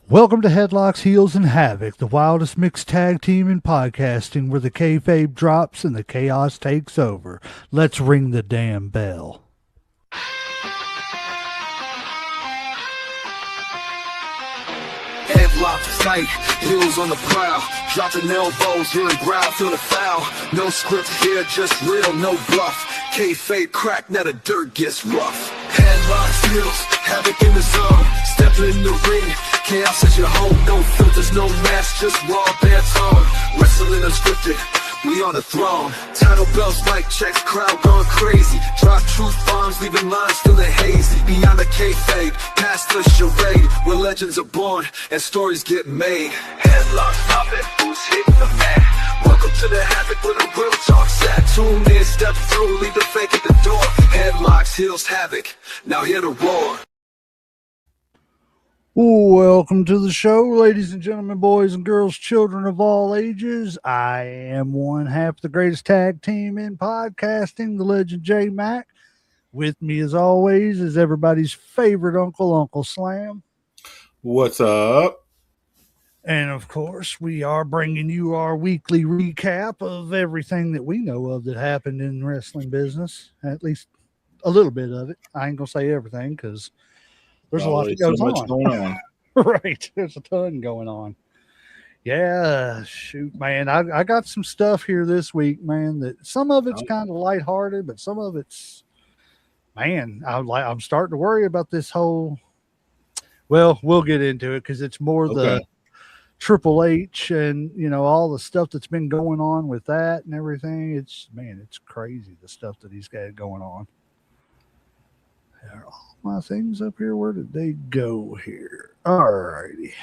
Welcome to Headlocks, Heels, and Havoc, the wildest mixed tag team in podcasting where the kayfabe drops and the chaos takes over. Let's ring the damn bell. Headlocks tight, heels on the prowl, dropping elbows, hearing growl, feel the foul. No script here, just real, no bluff. Kayfabe crack, now the dirt gets rough. Headlocks, heels, havoc in the zone, stepping in the ring. Chaos at your home, no filters, no mask, just raw bare tone. Wrestling unscripted, we on the throne. Title belts, mic checks, crowd going crazy. Drop truth bombs, leaving lines feeling hazy. Beyond the kayfabe, past the charade, where legends are born and stories get made. Headlocks popping, who's hitting the mat? Welcome to the Havoc where the real talk's at. Tune in, step through, leave the fake at the door. Headlocks, heels, Havoc, now hear the roar. Welcome to the show, ladies and gentlemen, boys and girls, children of all ages. I am one half the greatest tag team in podcasting, the legend J Mac. With me, as always, is everybody's favorite uncle, Uncle Slam. What's up? And, of course, we are bringing you our weekly recap of everything that we know of that happened in wrestling business, at least a little bit of it. I ain't going to say everything because there's a lot that goes much going on. Right. There's a ton going on. Yeah, shoot, man. I got some stuff here this week, man, that some of it's kind of lighthearted, but some of it's, man, I'm starting to worry about this whole, well, we'll get into it because it's more the Triple H and, you know, all the stuff that's been going on with that and everything. It's crazy, the stuff that he's got going on. My things up here, where did they go here? All righty,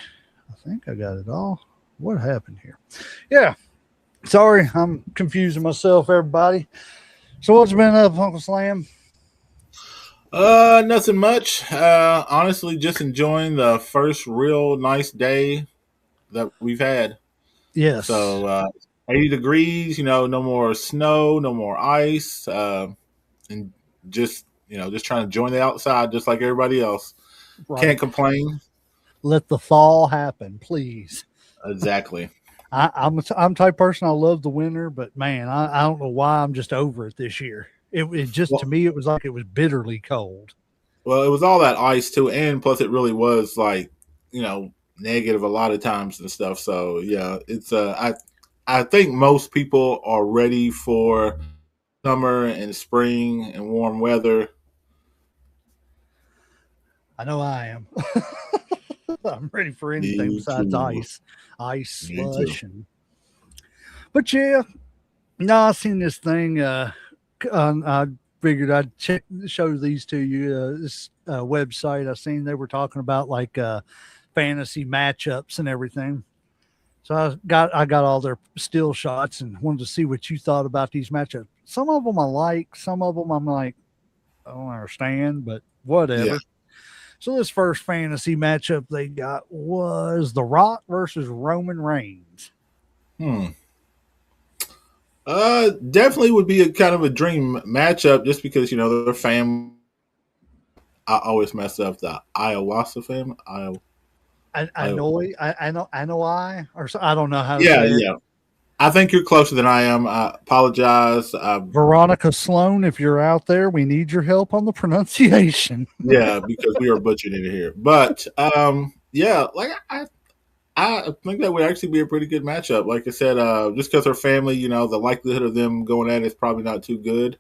I think I got it all. What happened here? Yeah, sorry, I'm confusing myself, everybody. So what's been up, Uncle Slam? Nothing much. Honestly, just enjoying the first real nice day that we've had. Yes. So 80 degrees, you know, no more snow, no more ice, and just trying to enjoy the outside just like everybody else. Right. Can't complain. Let the fall happen, please. Exactly. I'm type of person. I love the winter, but man, I don't know why I'm just over it this year. It just, to me, it was like it was bitterly cold. Well, it was all that ice too, and plus it really was like, you know, negative a lot of times and stuff. So yeah, it's I think most people are ready for summer and spring and warm weather. I know I am. I'm ready for anything besides ice, slush, but yeah. No, I seen this thing. I figured I'd show these to you. This website I seen, they were talking about like fantasy matchups and everything. So I got all their still shots and wanted to see what you thought about these matchups. Some of them I like, some of them I'm like, I don't understand, but whatever. Yeah. So this first fantasy matchup they got was The Rock versus Roman Reigns. Definitely would be a kind of a dream matchup just because, you know, their family. I always mess up the Ayahuasca family. I don't know how to say it. Yeah. I think you're closer than I am. I apologize. Veronica Sloan, if you're out there, we need your help on the pronunciation. Yeah, because we are butchering it here. But yeah, like I think that would actually be a pretty good matchup. Like I said, just because her family, you know, the likelihood of them going at it is probably not too good.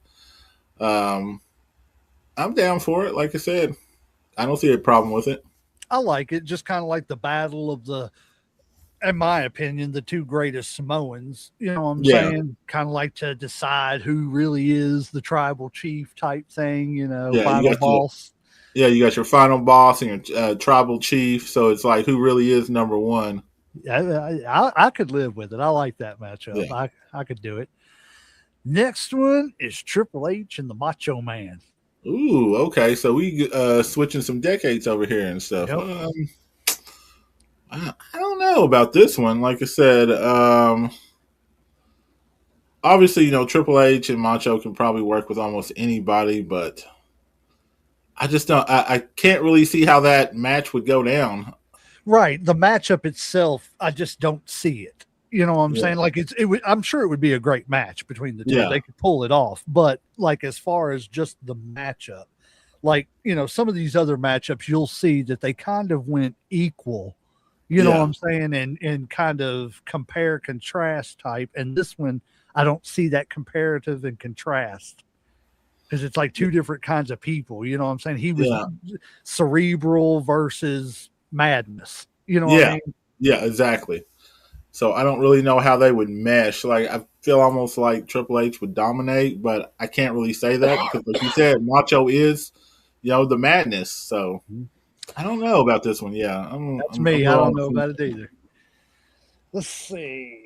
I'm down for it. Like I said, I don't see a problem with it. I like it. Just kind of like the battle of the, in my opinion, the two greatest Samoans. You know what I'm saying? Kind of like to decide who really is the tribal chief type thing, you know, final boss. You got your final boss and your tribal chief. So it's like who really is number one. I could live with it. I like that matchup. Yeah. I could do it. Next one is Triple H and the Macho Man. Ooh, okay. So we switching some decades over here and stuff. Yep. I don't know about this one. Like I said, obviously, you know, Triple H and Macho can probably work with almost anybody, but I just don't. I can't really see how that match would go down. Right. The matchup itself, I just don't see it. You know what I'm saying? Like I'm sure it would be a great match between the two. Yeah. They could pull it off. But like as far as just the matchup, like, some of these other matchups, you'll see that they kind of went equal. You know what I'm saying? And kind of compare contrast type. And this one, I don't see that comparative and contrast. Because it's like two different kinds of people. You know what I'm saying? He was cerebral versus madness. You know what I mean? Yeah, exactly. So I don't really know how they would mesh. Like I feel almost like Triple H would dominate, but I can't really say that because, like you said, Macho is, the madness. So I don't know about this one. Yeah, That's me. I don't know about it either. Let's see.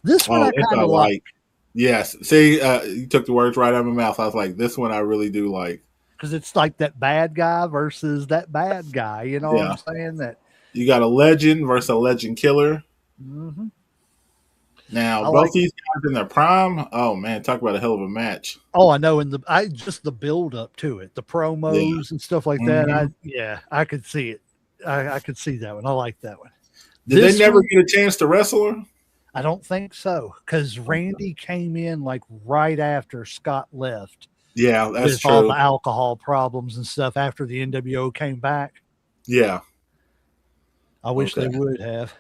This one I kind of like. Yes. See, you took the words right out of my mouth. I was like, this one I really do like. Because it's like that bad guy versus that bad guy. You know what I'm saying? That you got a legend versus a legend killer. Mm-hmm. Now, both these guys in their prime. Oh man, talk about a hell of a match. Oh, I know. And just the build up to it, the promos and stuff like that. I could see it. I could see that one. I like that one. Did they never get a chance to wrestle her? I don't think so, because Randy came in like right after Scott left. Yeah, that's with true. All the alcohol problems and stuff after the NWO came back. Yeah. I wish they would have.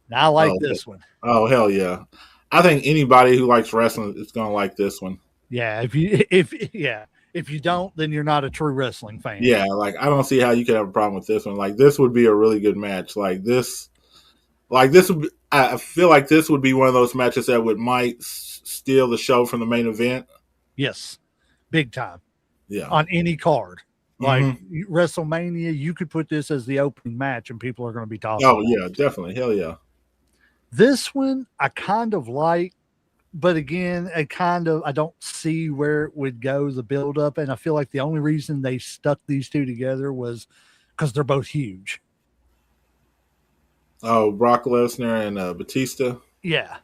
Now I like this one. Oh, hell yeah. I think anybody who likes wrestling is going to like this one. Yeah, if you don't, then you're not a true wrestling fan. Yeah, like I don't see how you could have a problem with this one. Like this would be a really good match. Like this would be, I feel like this would be one of those matches that might steal the show from the main event. Yes, big time. Yeah, on any card. Like WrestleMania, you could put this as the opening match and people are going to be talking. Oh, yeah, definitely. Hell yeah. This one I kind of like, but again, I don't see where it would go, the build up. And I feel like the only reason they stuck these two together was because they're both huge. Oh, Brock Lesnar and Batista? Yeah.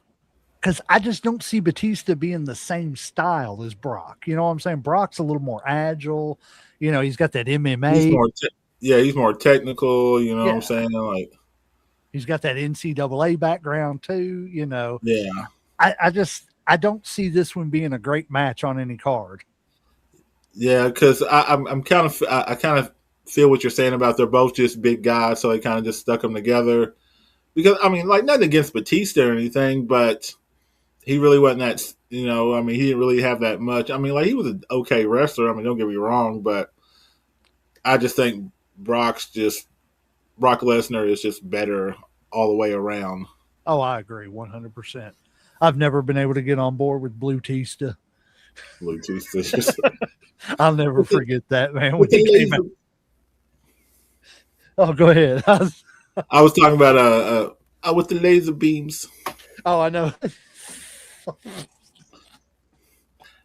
Because I just don't see Batista being the same style as Brock. You know what I'm saying? Brock's a little more agile. He's got that MMA. He's more technical. You know what I'm saying? Like he's got that NCAA background too. Yeah. I don't see this one being a great match on any card. Yeah, because I kind of feel what you're saying about they're both just big guys, so they kind of just stuck them together. Because I mean, like nothing against Batista or anything, but he really wasn't that. He didn't really have that much. I mean, like he was an okay wrestler. I mean, don't get me wrong, but I just think Brock Lesnar is just better all the way around. Oh, I agree 100%. I've never been able to get on board with Blue Tista. Blue Tista. I'll never forget that, man. When he came out. Oh, go ahead. I was talking about with the laser beams. Oh, I know.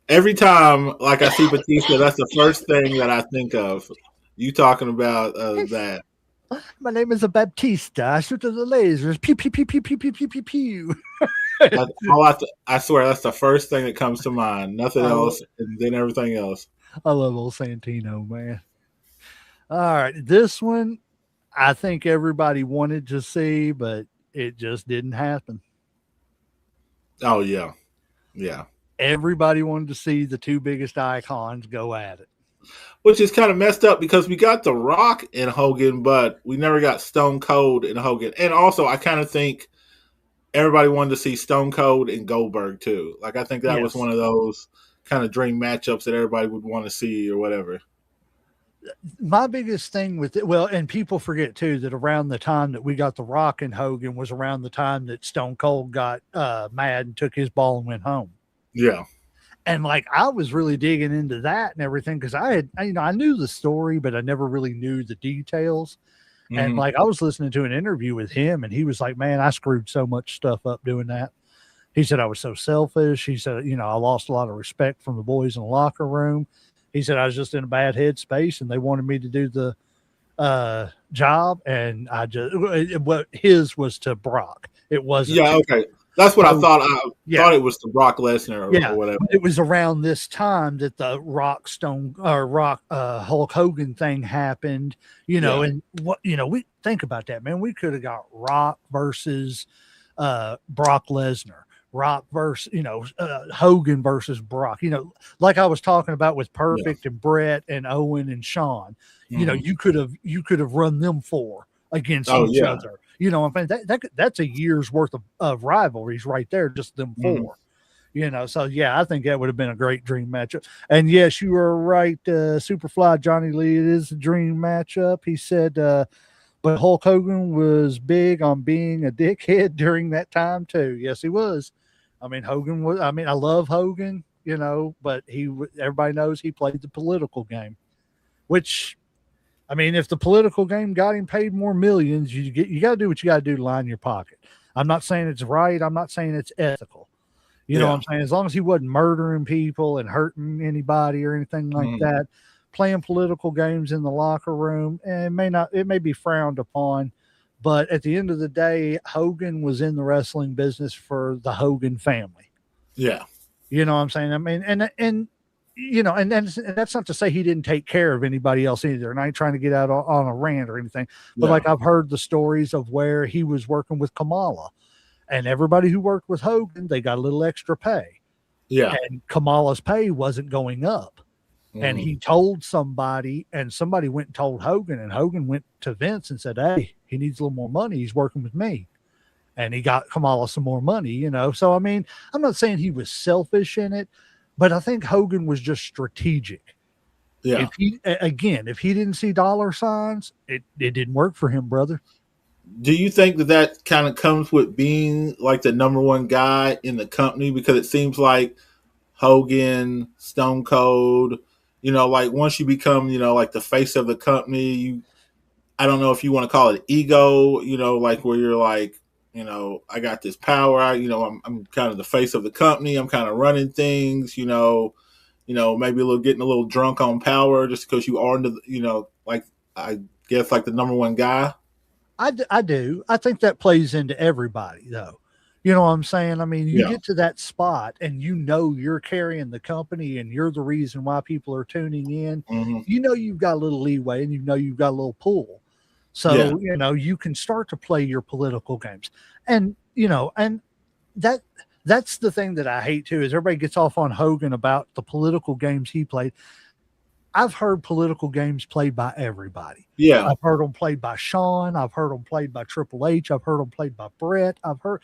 Every time, like I see Batista, that's the first thing that I think of. You talking about that? My name is Baptista. I shoot the lasers. Pew pew pew pew pew pew pew pew pew. I swear that's the first thing that comes to mind. Nothing else, and then everything else. I love old Santino, man. All right, this one I think everybody wanted to see, but it just didn't happen. Oh yeah, yeah. Everybody wanted to see the two biggest icons go at it. Which is kind of messed up because we got The Rock and Hogan, but we never got Stone Cold and Hogan. And also, I kind of think everybody wanted to see Stone Cold and Goldberg too. Like, I think that was one of those kind of dream matchups that everybody would want to see or whatever. My biggest thing with it, and people forget too, that around the time that we got The Rock and Hogan was around the time that Stone Cold got mad and took his ball and went home. Yeah. And like, I was really digging into that and everything. Cause I knew the story, but I never really knew the details. Mm-hmm. And like, I was listening to an interview with him and he was like, man, I screwed so much stuff up doing that. He said, I was so selfish. He said, I lost a lot of respect from the boys in the locker room. He said, I was just in a bad headspace and they wanted me to do the job. And I just, what his was to Brock. It wasn't. Yeah. Okay. That's what I So, thought. I yeah. thought it was the Brock Lesnar or whatever. But it was around this time that the Hulk Hogan thing happened, and we think about that, man. We could have got Rock versus Brock Lesnar, Rock versus, Hogan versus Brock, like I was talking about with Perfect and Brett and Owen and Shawn, you could have run them four against each other. I mean, that's a year's worth of rivalries right there, just them four. So yeah, I think that would have been a great dream matchup. And yes, you are right, Superfly Johnny Lee. It is a dream matchup. He said, but Hulk Hogan was big on being a dickhead during that time too. Yes, he was. I mean, Hogan was. I mean, I love Hogan, but everybody knows he played the political game, which. I mean, if the political game got him paid more millions, you got to do what you got to do to line your pocket. I'm not saying it's right. I'm not saying it's ethical. You know what I'm saying? As long as he wasn't murdering people and hurting anybody or anything like that, playing political games in the locker room, and it may be frowned upon, but at the end of the day, Hogan was in the wrestling business for the Hogan family. Yeah. You know what I'm saying? I mean, and that's not to say he didn't take care of anybody else either. And I ain't trying to get out on a rant or anything, but like I've heard the stories of where he was working with Kamala, and everybody who worked with Hogan, they got a little extra pay. Yeah. And Kamala's pay wasn't going up. And he told somebody, and somebody went and told Hogan, and Hogan went to Vince and said, hey, he needs a little more money. He's working with me. And he got Kamala some more money, So, I mean, I'm not saying he was selfish in it, but I think Hogan was just strategic. Yeah. If he didn't see dollar signs, it didn't work for him, brother. Do you think that kind of comes with being like the number one guy in the company? Because it seems like Hogan, Stone Cold, like once you become, like the face of the company, I don't know if you want to call it ego, like where you're like, I got this power, I'm kind of the face of the company. I'm kind of running things, maybe getting a little drunk on power just because you are like, I guess like the number one guy. I do. I think that plays into everybody though. You know what I'm saying? I mean, you get to that spot and you're carrying the company and you're the reason why people are tuning in. You've got a little leeway and you've got a little pull. So, you can start to play your political games. And, and that's the thing that I hate too, is everybody gets off on Hogan about the political games he played. I've heard political games played by everybody. Yeah. I've heard them played by Shawn. I've heard them played by Triple H. I've heard them played by Brett. I've heard,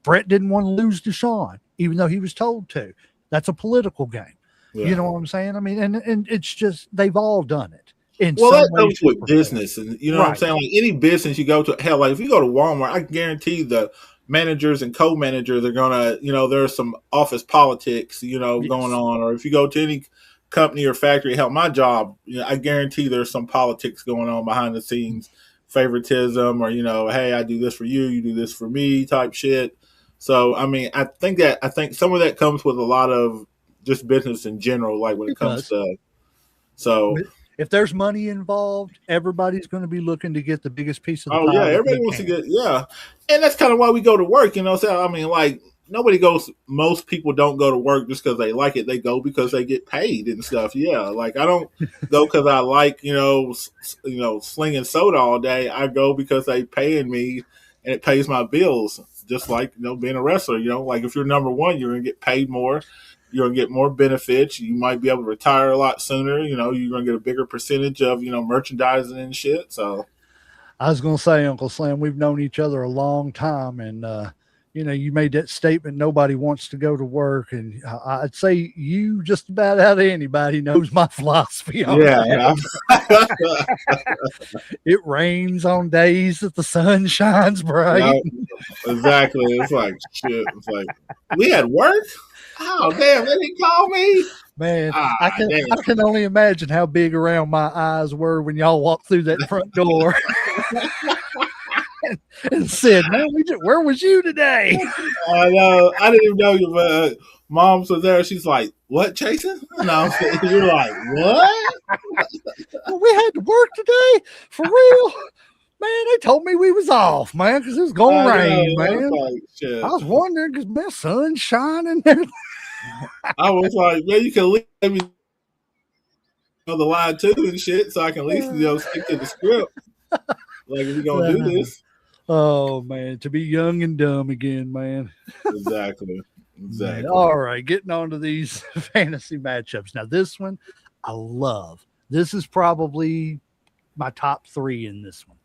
Brett didn't want to lose to Shawn, even though he was told to. That's a political game. Yeah. You know what I'm saying? I mean, and it's just, they've all done it. That comes with business. And you know what I'm saying? Like any business you go to, hell, like if you go to Walmart, I guarantee the managers and co-managers are going to, there's some office politics, going on. Or if you go to any company or factory, hell, my job, I guarantee there's some politics going on behind the scenes, favoritism, or hey, I do this for you, you do this for me, type shit. So I mean, I think some of that comes with a lot of just business in general, like when it comes to. So if there's money involved, everybody's going to be looking to get the biggest piece of the pie. Oh yeah, everybody wants to get and that's kind of why we go to work. So I mean, like. Most people don't go to work just because they like it. They go because they get paid and stuff. Yeah. Like I don't go because I like, slinging soda all day. I go because they paying me and it pays my bills. Just like, being a wrestler, like if you're number one, you're going to get paid more. You're going to get more benefits. You might be able to retire a lot sooner. You're going to get a bigger percentage of, merchandising and shit. So I was going to say, Uncle Slim, we've known each other a long time and, you made that statement, nobody wants to go to work. And I'd say you just about out of anybody knows my philosophy on that. It rains on days that the sun shines bright. Exactly. It's like, shit. It's like, we had work? Oh, damn, they didn't call me? Man, I can only imagine how big around my eyes were when y'all walked through that front door. And said, man, where was you today? I know. I didn't even know you, but Mom's was there. She's like, what, Jason? No, you're like, what? We had to work today? For real? Man, they told me we was off, man, because it was going to rain, I man. was like, shit. I was wondering because man, sun's shining. And I was like, man, you can leave me on the line too and shit, so I can at least stick to the script. Like if we're gonna do this. Oh man, to be young and dumb again, man. Exactly. Man, all right, getting on to these fantasy matchups. Now, this one I love. This is probably my top 3 in this one.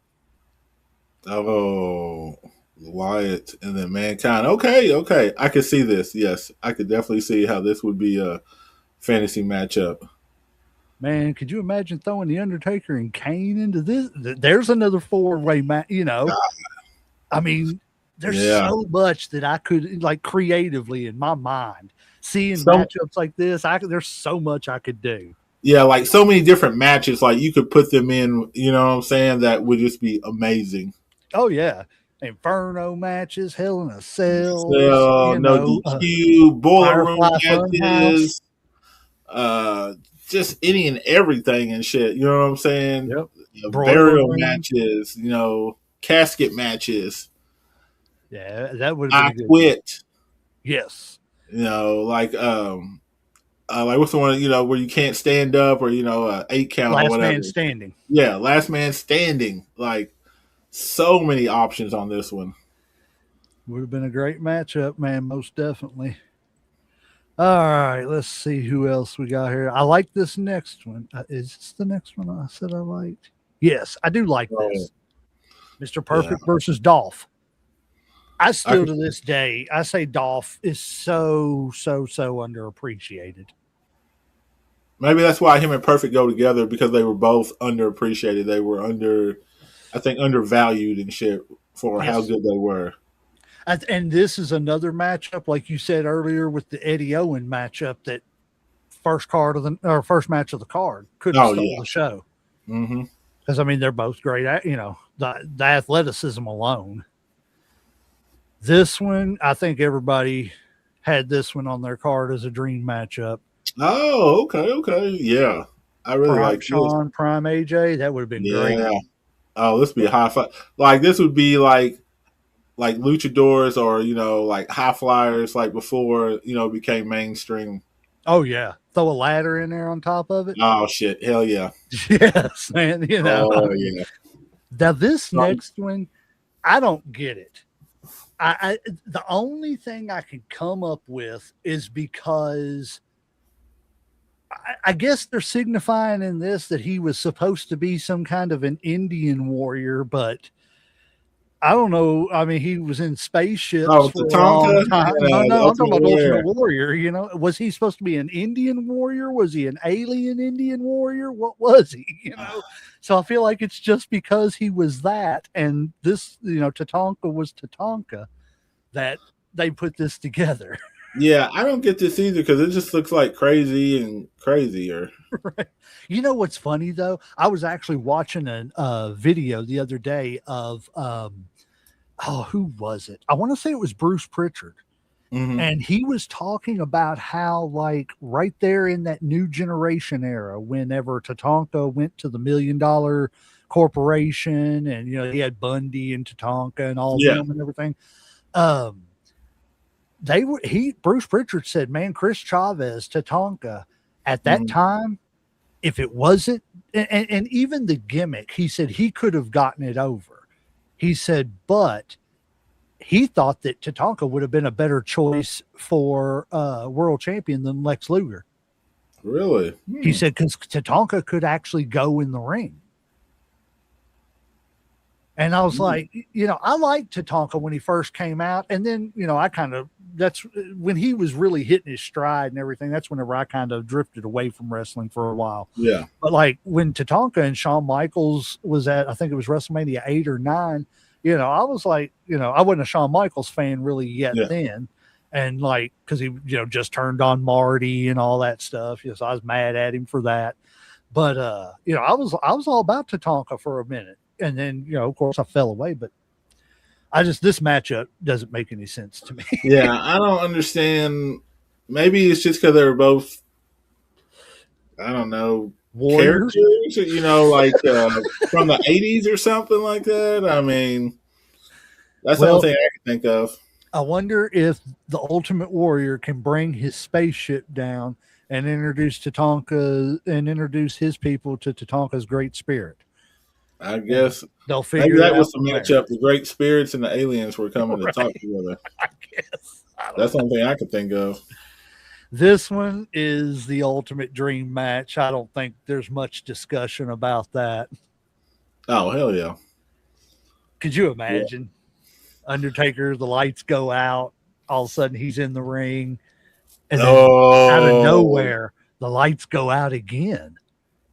Oh, Wyatt and then Mankind. Okay. I could see this. Yes, I could definitely see how this would be a fantasy matchup. Man, could you imagine throwing the Undertaker and Kane into this? There's another 4-way match. I mean, there's so much that I could like creatively in my mind seeing matchups like this. There's so much I could do. Yeah, like so many different matches. Like you could put them in. You know what I'm saying? That would just be amazing. Oh yeah. Inferno matches, Hell in a Cell, no DQ, Boiler Room matches, just any and everything and shit. You know what I'm saying? Yep. Burial matches, casket matches. Yeah, that would have been I Quit. Yes. Like what's the one, where you can't stand up or 8 count last or whatever. Last Man Standing. Yeah, Last Man Standing. Like so many options on this one. Would have been a great matchup, man, most definitely. All right, let's see who else we got here. I like this next one. Is this the next one I said I liked? Yes, I do like this. Mr. Perfect versus Dolph. I still to this day, I say Dolph is so underappreciated. Maybe that's why him and Perfect go together, because they were both underappreciated. They were undervalued and shit for how good they were. And this is another matchup, like you said earlier, with the Eddie Owen matchup. That first match of the card could have stole the show. Because I mean, they're both great at the athleticism alone. This one, I think everybody had this one on their card as a dream matchup. Oh, okay, yeah, I really like Sean this. Prime AJ. That would have been great. Oh, this would be high five. Like this would be like luchadors or like high flyers, like before became mainstream. Oh yeah, throw a ladder in there on top of it. Oh shit, hell yeah. Yes, man. Oh yeah. Now this next one, I don't get it. The only thing I can come up with is because I guess they're signifying in this that he was supposed to be some kind of an Indian warrior, but I don't know. I mean, he was in spaceships for a long time. No, I'm talking about Ultimate Warrior. Was he supposed to be an Indian warrior? Was he an alien Indian warrior? What was he? So I feel like it's just because he was that, and this, Tatanka was Tatanka, that they put this together. Yeah, I don't get this either because it just looks like crazy and crazier. Right. You know what's funny though? I was actually watching a video the other day of who was it? I want to say it was Bruce Pritchard. And he was talking about how, like, right there in that new generation era, whenever Tatanka went to the $1 Million Corporation, and he had Bundy and Tatanka and all of them and everything. Bruce Pritchard said, man, Chris Chavez, Tatanka, at that time, if it wasn't, and even the gimmick, he said he could have gotten it over. He said, but he thought that Tatanka would have been a better choice for world champion than Lex Luger. Really? He said, because Tatanka could actually go in the ring. And I was like, I liked Tatanka when he first came out. And then, that's when he was really hitting his stride and everything. That's whenever I kind of drifted away from wrestling for a while. Yeah. But like when Tatanka and Shawn Michaels was at, I think it was WrestleMania 8 or 9, I was like, I wasn't a Shawn Michaels fan really yet then. And like, cause he, just turned on Marty and all that stuff. So I was mad at him for that. But, I was all about Tatanka for a minute. And then, of course I fell away, but this matchup doesn't make any sense to me. Yeah, I don't understand. Maybe it's just because they were both, I don't know, Warriors. characters, like from the 80s or something like that. I mean, that's the only Well, thing I can think of. I wonder if the Ultimate Warrior can bring his spaceship down and introduce his people to Tatanka's great spirit. I And guess they'll maybe figure it that out was the from there. matchup. The great spirits and the aliens were coming to Right. talk together. I guess. That's the only thing I can think of. This one is the ultimate dream match. I don't think there's much discussion about that. Oh, hell yeah. Could you imagine? Undertaker, the lights go out, all of a sudden he's in the ring, and then out of nowhere, the lights go out again.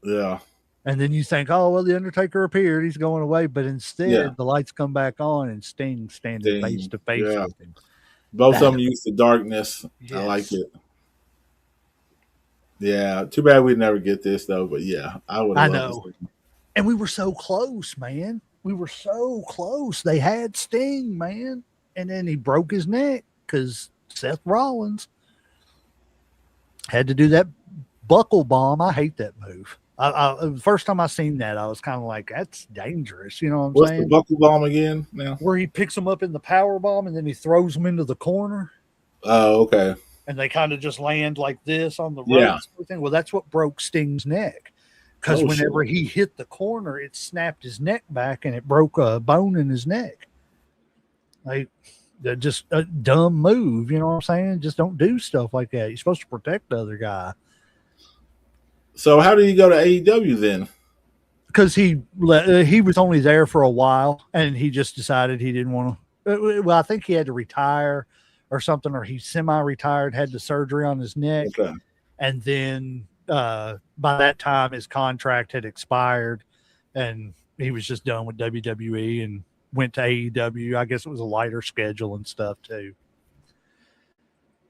Yeah. And then you think, oh, well, the Undertaker appeared, he's going away. But instead, the lights come back on and Sting standing face to face with him. Both of them use the darkness. Yes. I like it. Yeah. Too bad we'd never get this, though. But yeah, I would have loved know. And we were so close, man. We were so close. They had Sting, man. And then he broke his neck because Seth Rollins had to do that buckle bomb. I hate that move. The first time I seen that, I was kind of like, that's dangerous. You know what I'm saying? What's the buckle bomb again now? Where he picks them up in the power bomb and then he throws them into the corner. Oh, okay. And they kind of just land like this on the rope. Yeah. Well, that's what broke Sting's neck. Because whenever he hit the corner, it snapped his neck back and it broke a bone in his neck. Like, just a dumb move. You know what I'm saying? Just don't do stuff like that. You're supposed to protect the other guy. So how did he go to AEW then? Because he was only there for a while and he just decided he didn't want to. Well, I think he had to retire or something, or he semi-retired, had the surgery on his neck. Okay. And then by that time his contract had expired and he was just done with WWE and went to AEW. I guess it was a lighter schedule and stuff too.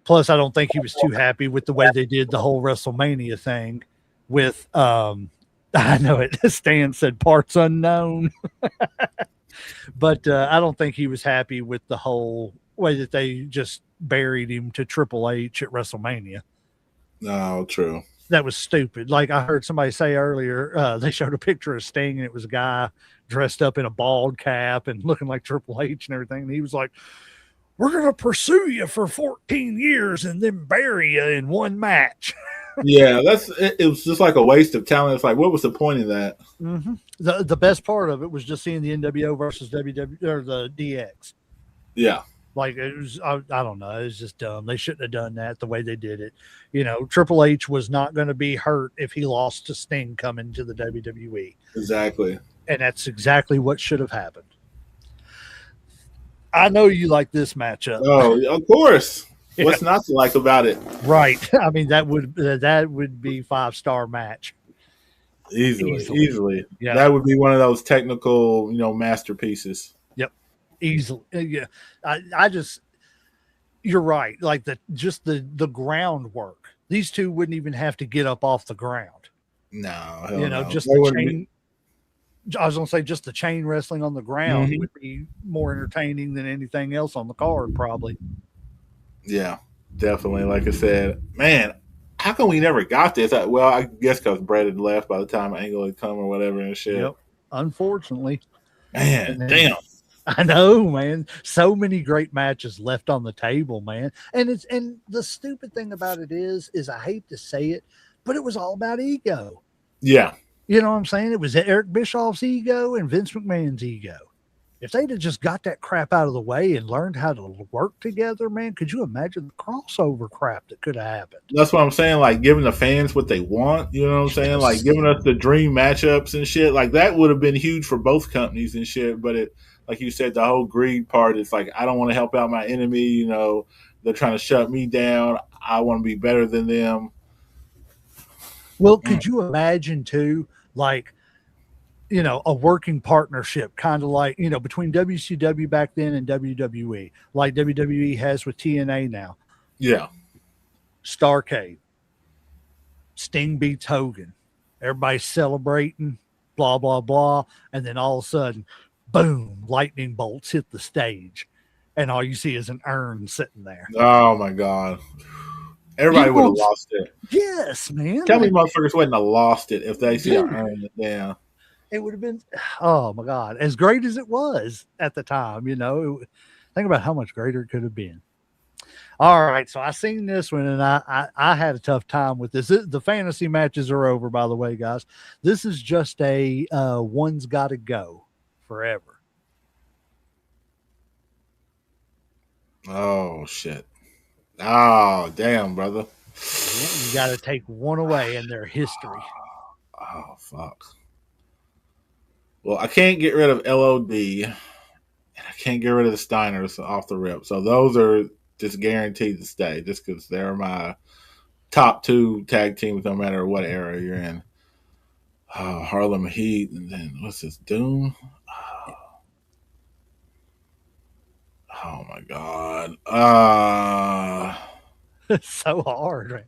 Plus, I don't think he was too happy with the way they did the whole WrestleMania thing with, I know it, Stan said parts unknown, but I don't think he was happy with the whole way that they just buried him to Triple H at WrestleMania. No, true. That was stupid. Like I heard somebody say earlier, they showed a picture of Sting and it was a guy dressed up in a bald cap and looking like Triple H and everything. And he was like, we're going to pursue you for 14 years and then bury you in one match. Yeah, it was just like a waste of talent. It's like, what was the point of that? Mm-hmm. The best part of it was just seeing the NWO versus WW or the DX. Yeah. Like it was, I don't know. It was just dumb. They shouldn't have done that the way they did it. You know, Triple H was not going to be hurt if he lost to Sting coming to the WWE. Exactly. And that's exactly what should have happened. I know you like this matchup. Oh, of course. Yeah. What's not to like about it? Right. I mean, that would be 5-star match. Easily. Yeah. That would be one of those technical, masterpieces. Yep. Easily. Yeah. I just, you're right. Like the groundwork. These two wouldn't even have to get up off the ground. No. Just the chain. I was going to say just the chain wrestling on the ground would be more entertaining than anything else on the card, probably. Yeah, definitely. Like I said, man, how come we never got this? Well, I guess because Brett had left by the time Angle had come or whatever and shit. Yep. Unfortunately. Man, damn. I know, man. So many great matches left on the table, man. And the stupid thing about it is I hate to say it, but it was all about ego. Yeah. You know what I'm saying? It was Eric Bischoff's ego and Vince McMahon's ego. If they'd have just got that crap out of the way and learned how to work together, man, could you imagine the crossover crap that could have happened? That's what I'm saying. Like giving the fans what they want, you know what I'm saying? Like giving us the dream matchups and shit. Like that would have been huge for both companies and shit. But it, like you said, the whole greed part is like, I don't want to help out my enemy. They're trying to shut me down. I want to be better than them. Well, could you imagine too, like, a working partnership, kind of like, between WCW back then and WWE, like WWE has with TNA now. Yeah. Starrcade. Sting beats Hogan. Everybody's celebrating, blah, blah, blah. And then all of a sudden, boom, lightning bolts hit the stage. And all you see is an urn sitting there. Oh, my God. Everybody would have lost it. Yes, man. Tell me motherfuckers wouldn't have lost it if they see Dude. earned it down. It would have been, oh my God, as great as it was at the time, think about how much greater it could have been. All right, so I seen this one and I had a tough time with this. The fantasy matches are over, by the way, guys. This is just a one's got to go forever. Oh shit! Oh damn, brother. You got to take one away in their history. Oh fuck. Well, I can't get rid of LOD, and I can't get rid of the Steiners off the rip. So those are just guaranteed to stay, just because they're my top two tag teams, no matter what era you're in. Harlem Heat, and then what's this, Doom? Oh my God. It's so hard, right?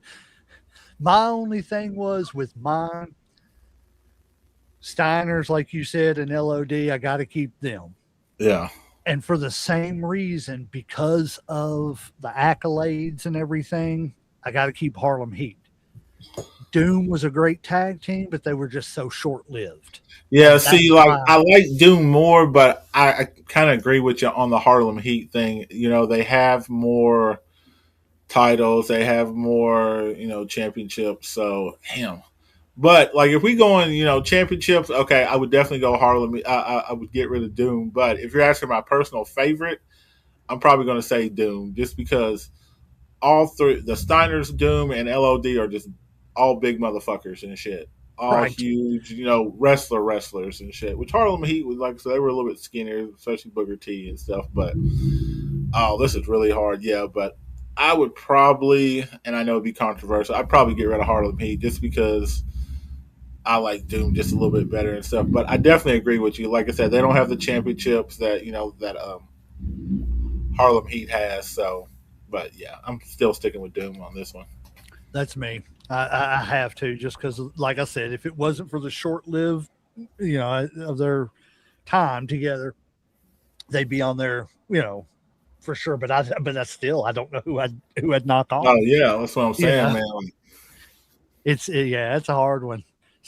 My only thing was with mine, Steiners, like you said, and LOD, I got to keep them. Yeah. And for the same reason, because of the accolades and everything, I got to keep Harlem Heat. Doom was a great tag team, but they were just so short-lived. Yeah, see, I like Doom more, but I kind of agree with you on the Harlem Heat thing. They have more titles, they have more, championships. So, damn. But if we go in, championships, okay, I would definitely go Harlem. I would get rid of Doom. But if you're asking my personal favorite, I'm probably going to say Doom, just because all three, the Steiners, Doom, and LOD are just all big motherfuckers and shit. All huge, wrestlers and shit. Which Harlem Heat was like, so they were a little bit skinnier, especially Booker T and stuff. But this is really hard. Yeah, but I would probably, and I know it'd be controversial, I'd probably get rid of Harlem Heat just because I like Doom just a little bit better and stuff. But I definitely agree with you. Like I said, they don't have the championships that Harlem Heat has. So, but yeah, I'm still sticking with Doom on this one. That's me. I have to, just because, like I said, if it wasn't for the short-lived, of their time together, they'd be on there, for sure. But that's still, I don't know who I'd knock off. Oh yeah, that's what I'm saying, man. It's a hard one.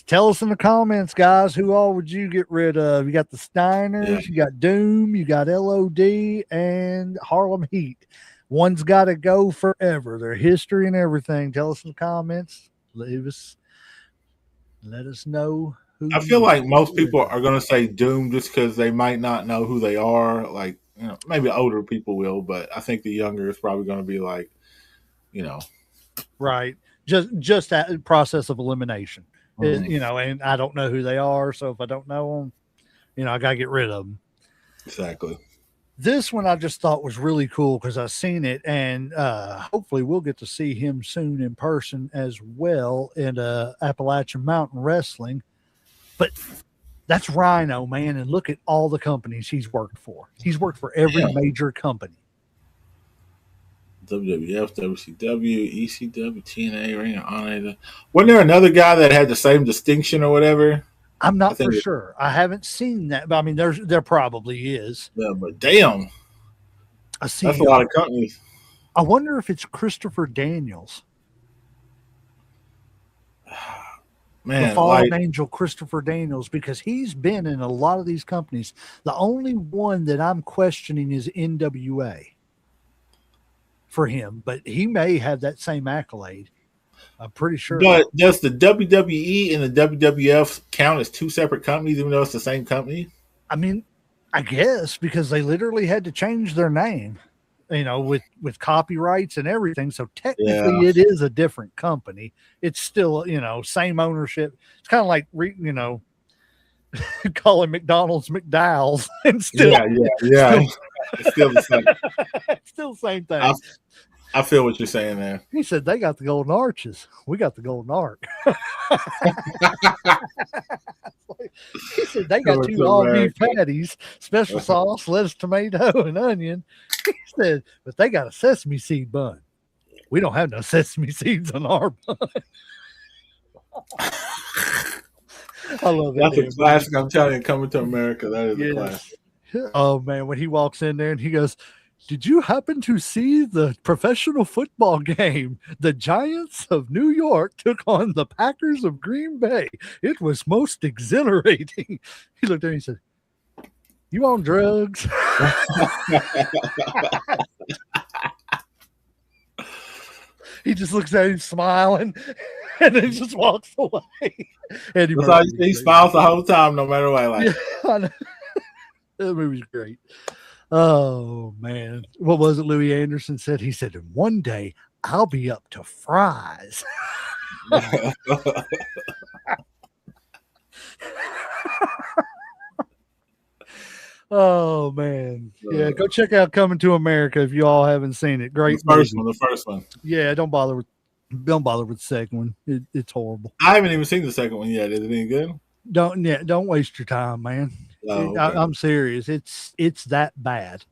Tell us in the comments, guys, who all would you get rid of? You got the Steiners, you got Doom, you got LOD, and Harlem Heat. One's got to go forever. Their history and everything. Tell us in the comments. Let us know who. I feel like most people are going to say Doom just because they might not know who they are. Like, maybe older people will, but I think the younger is probably going to be like, right. Just that process of elimination. And I don't know who they are. So if I don't know them, I got to get rid of them. Exactly. This one I just thought was really cool because I've seen it, and hopefully we'll get to see him soon in person as well in Appalachian Mountain Wrestling. But that's Rhino, man, and look at all the companies he's worked for. He's worked for every major company. WWF, WCW, ECW, TNA, Ring of Honor. Wasn't there another guy that had the same distinction or whatever? I'm not for sure. I haven't seen that, but I mean, there probably is. Yeah, but damn, that's a lot of companies. I wonder if it's Christopher Daniels, man, the fallen angel Christopher Daniels, because he's been in a lot of these companies. The only one that I'm questioning is NWA for him, but he may have that same accolade. I'm pretty sure. But does the WWE and the WWF count as two separate companies, even though it's the same company? I mean, I guess because they literally had to change their name, with copyrights and everything. So technically, it is a different company. It's still, same ownership. It's kind of like, calling McDonald's McDowell's and still, yeah. It's still the same. It's still the same thing. I feel what you're saying there. He said they got the golden arches. We got the golden arc. He said they got two all-beef patties, special sauce, lettuce, tomato, and onion. He said, but they got a sesame seed bun. We don't have no sesame seeds on our bun. I love that. That's a classic. I'm telling you, coming to America, that is a classic. Oh man, when he walks in there and he goes, Did you happen to see the professional football game? The Giants of New York took on the Packers of Green Bay. It was most exhilarating. He looked at me and said, "You on drugs?" He just looks at him smiling and then just walks away. Eddie He smiles the whole time, no matter what. Like, yeah, that movie's great. Oh man, what was it? Louis Anderson said. He said, "One day I'll be up to fries." Oh man, yeah. Go check out Coming to America if you all haven't seen it. Great. The first one. Yeah, don't bother with the second one. It's horrible. I haven't even seen the second one yet. Is it any good? Don't waste your time, man. Oh, okay. I'm serious. It's that bad.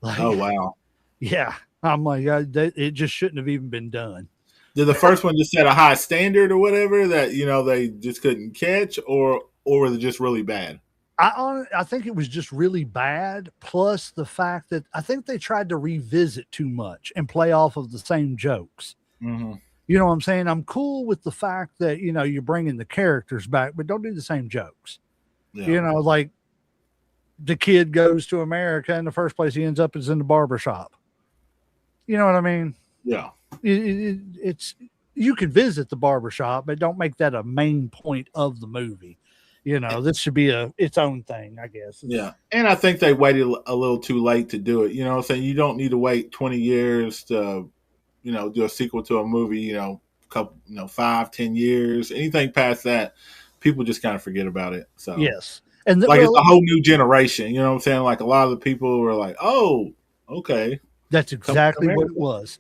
Like, oh wow. Yeah, I'm like, it just shouldn't have even been done. Did the first one just set a high standard or whatever that they just couldn't catch, or was it just really bad? I think it was just really bad. Plus the fact that I think they tried to revisit too much and play off of the same jokes. Mm-hmm. You know what I'm saying? I'm cool with the fact that you're bringing the characters back, but don't do the same jokes. Yeah. Like the kid goes to America, and the first place he ends up is in the barbershop. You know what I mean? Yeah. It's you can visit the barbershop, but don't make that a main point of the movie. This should be its own thing, I guess. Yeah. And I think they waited a little too late to do it. You know what I'm saying? You don't need to wait 20 years to, do a sequel to a movie, couple, 5-10 years. Anything past that, people just kind of forget about it. So yes. And it's a whole new generation. You know what I'm saying? Like a lot of the people were like, oh, okay. That's exactly what it was.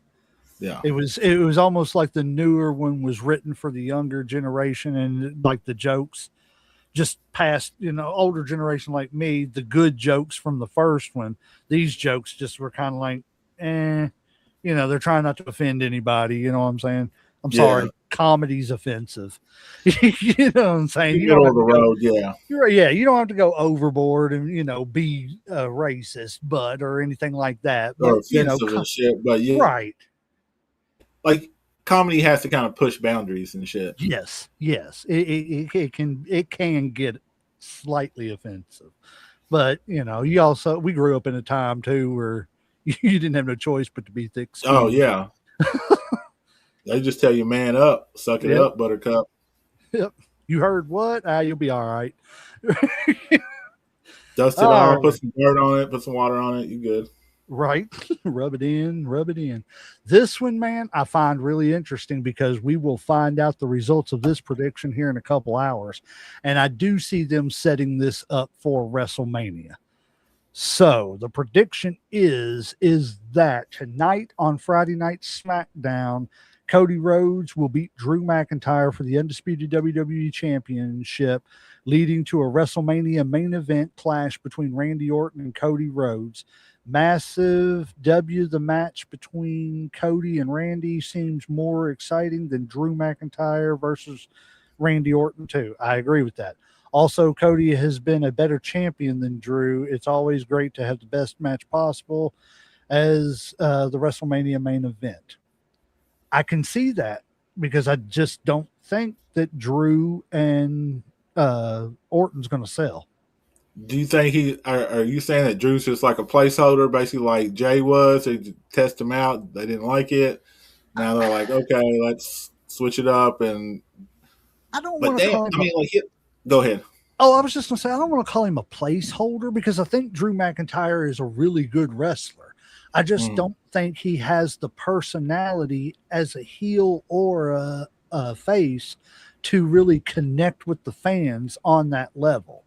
Yeah. It was almost like the newer one was written for the younger generation, and like the jokes just past, older generation like me, the good jokes from the first one, these jokes just were kind of like, they're trying not to offend anybody. You know what I'm saying? I'm sorry. Comedy's offensive. You know what I'm saying? You don't have to go, you don't have to go overboard and, be racist, or anything like that. Or offensive and shit, but yeah. Right. Like, comedy has to kind of push boundaries and shit. Yes. It can get slightly offensive, but we grew up in a time too where you didn't have no choice but to be thick skinned. Oh yeah. They just tell you, man up, suck it up, buttercup. Yep. You heard what? You'll be all right. Dust it off, put some dirt on it, put some water on it. You good. Right. Rub it in. This one, man, I find really interesting because we will find out the results of this prediction here in a couple hours. And I do see them setting this up for WrestleMania. So the prediction is that tonight on Friday Night SmackDown, Cody Rhodes will beat Drew McIntyre for the undisputed WWE Championship, leading to a WrestleMania main event clash between Randy Orton and Cody Rhodes. Massive W. The match between Cody and Randy seems more exciting than Drew McIntyre versus Randy Orton too. I agree with that. Also, Cody has been a better champion than Drew. It's always great to have the best match possible as the WrestleMania main event. I can see that because I just don't think that Drew and Orton's going to sell. Do you think are you saying that Drew's just like a placeholder, basically like Jay was? They test him out. They didn't like it. Now they're like, okay, let's switch it up. And I don't want to call him. Go ahead. Oh, I was just going to say, I don't want to call him a placeholder because I think Drew McIntyre is a really good wrestler. I just don't think he has the personality as a heel or a face to really connect with the fans on that level.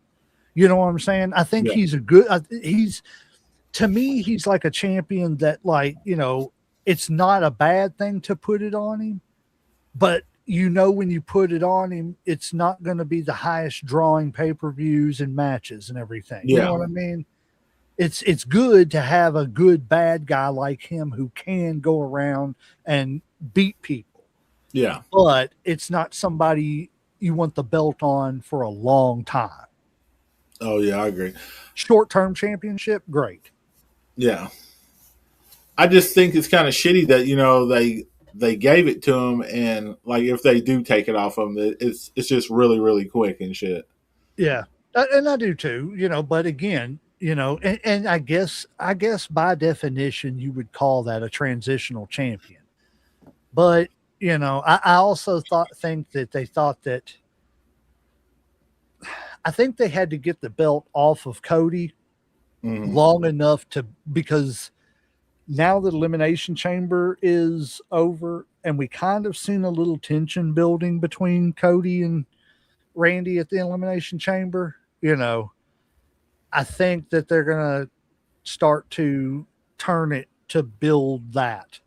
You know what I'm saying? I think he's to me, he's like a champion that, like, it's not a bad thing to put it on him, but when you put it on him, it's not going to be the highest drawing pay-per-views and matches and everything. You know what I mean? It's good to have a good bad guy like him who can go around and beat people. Yeah. But it's not somebody you want the belt on for a long time. Oh, yeah, I agree. Short-term championship, great. Yeah. I just think it's kind of shitty that they gave it to him, and like if they do take it off him, it's just really really quick and shit. Yeah, and I do too. But again, and I guess by definition you would call that a transitional champion. But I also think that they thought that I think they had to get the belt off of Cody long enough because now the Elimination Chamber is over, and we kind of seen a little tension building between Cody and Randy at the Elimination Chamber. I think that they're gonna start to turn it to build that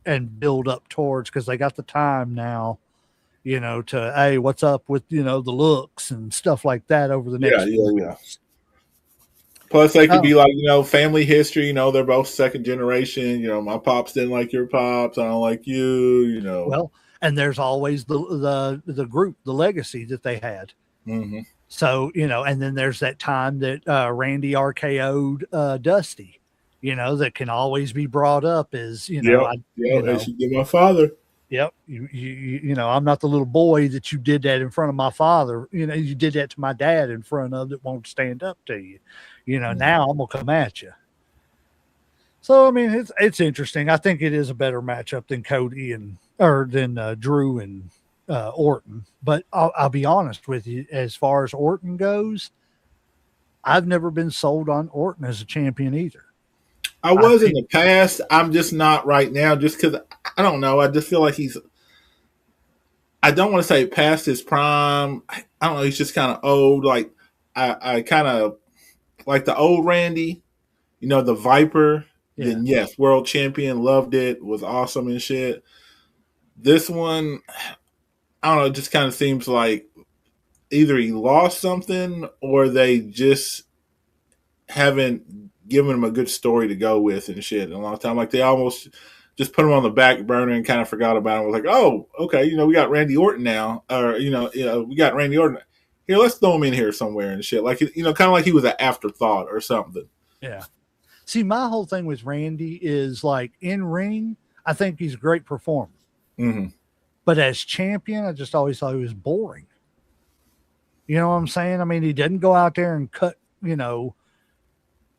and build up towards, because they got the time now, to, hey, what's up with the looks and stuff like that over the next few weeks. Plus, they could be like, family history. They're both second generation. My pops didn't like your pops. I don't like you. Well, and there's always the group, the legacy that they had. Mm-hmm. So and then there's that time that Randy RKO'd Dusty. That can always be brought up as I should get my father. Yep, I'm not the little boy that you did that in front of my father. You did that to my dad in front of that won't stand up to you. Now I'm gonna come at you. So I mean, it's interesting. I think it is a better matchup than than Drew and Orton. But I'll be honest with you, as far as Orton goes, I've never been sold on Orton as a champion either. I was in the past. I'm just not right now, just because I don't know. I just feel like I don't want to say past his prime. I don't know. He's just kind of old. Like I kind of like the old Randy, the Viper. Yeah. Then yes, world champion, loved it, was awesome and shit. This one, I don't know. It just kind of seems like either he lost something or they just haven't given him a good story to go with and shit in a long time. Like they almost just put him on the back burner and kind of forgot about him. Was like, oh, okay, we got Randy Orton now, or we got Randy Orton here. Let's throw him in here somewhere and shit. Like kind of like he was an afterthought or something. Yeah. See, my whole thing with Randy is like in ring, I think he's a great performer. Mm-hmm. But as champion, I just always thought he was boring. You know what I'm saying? I mean, he didn't go out there and cut,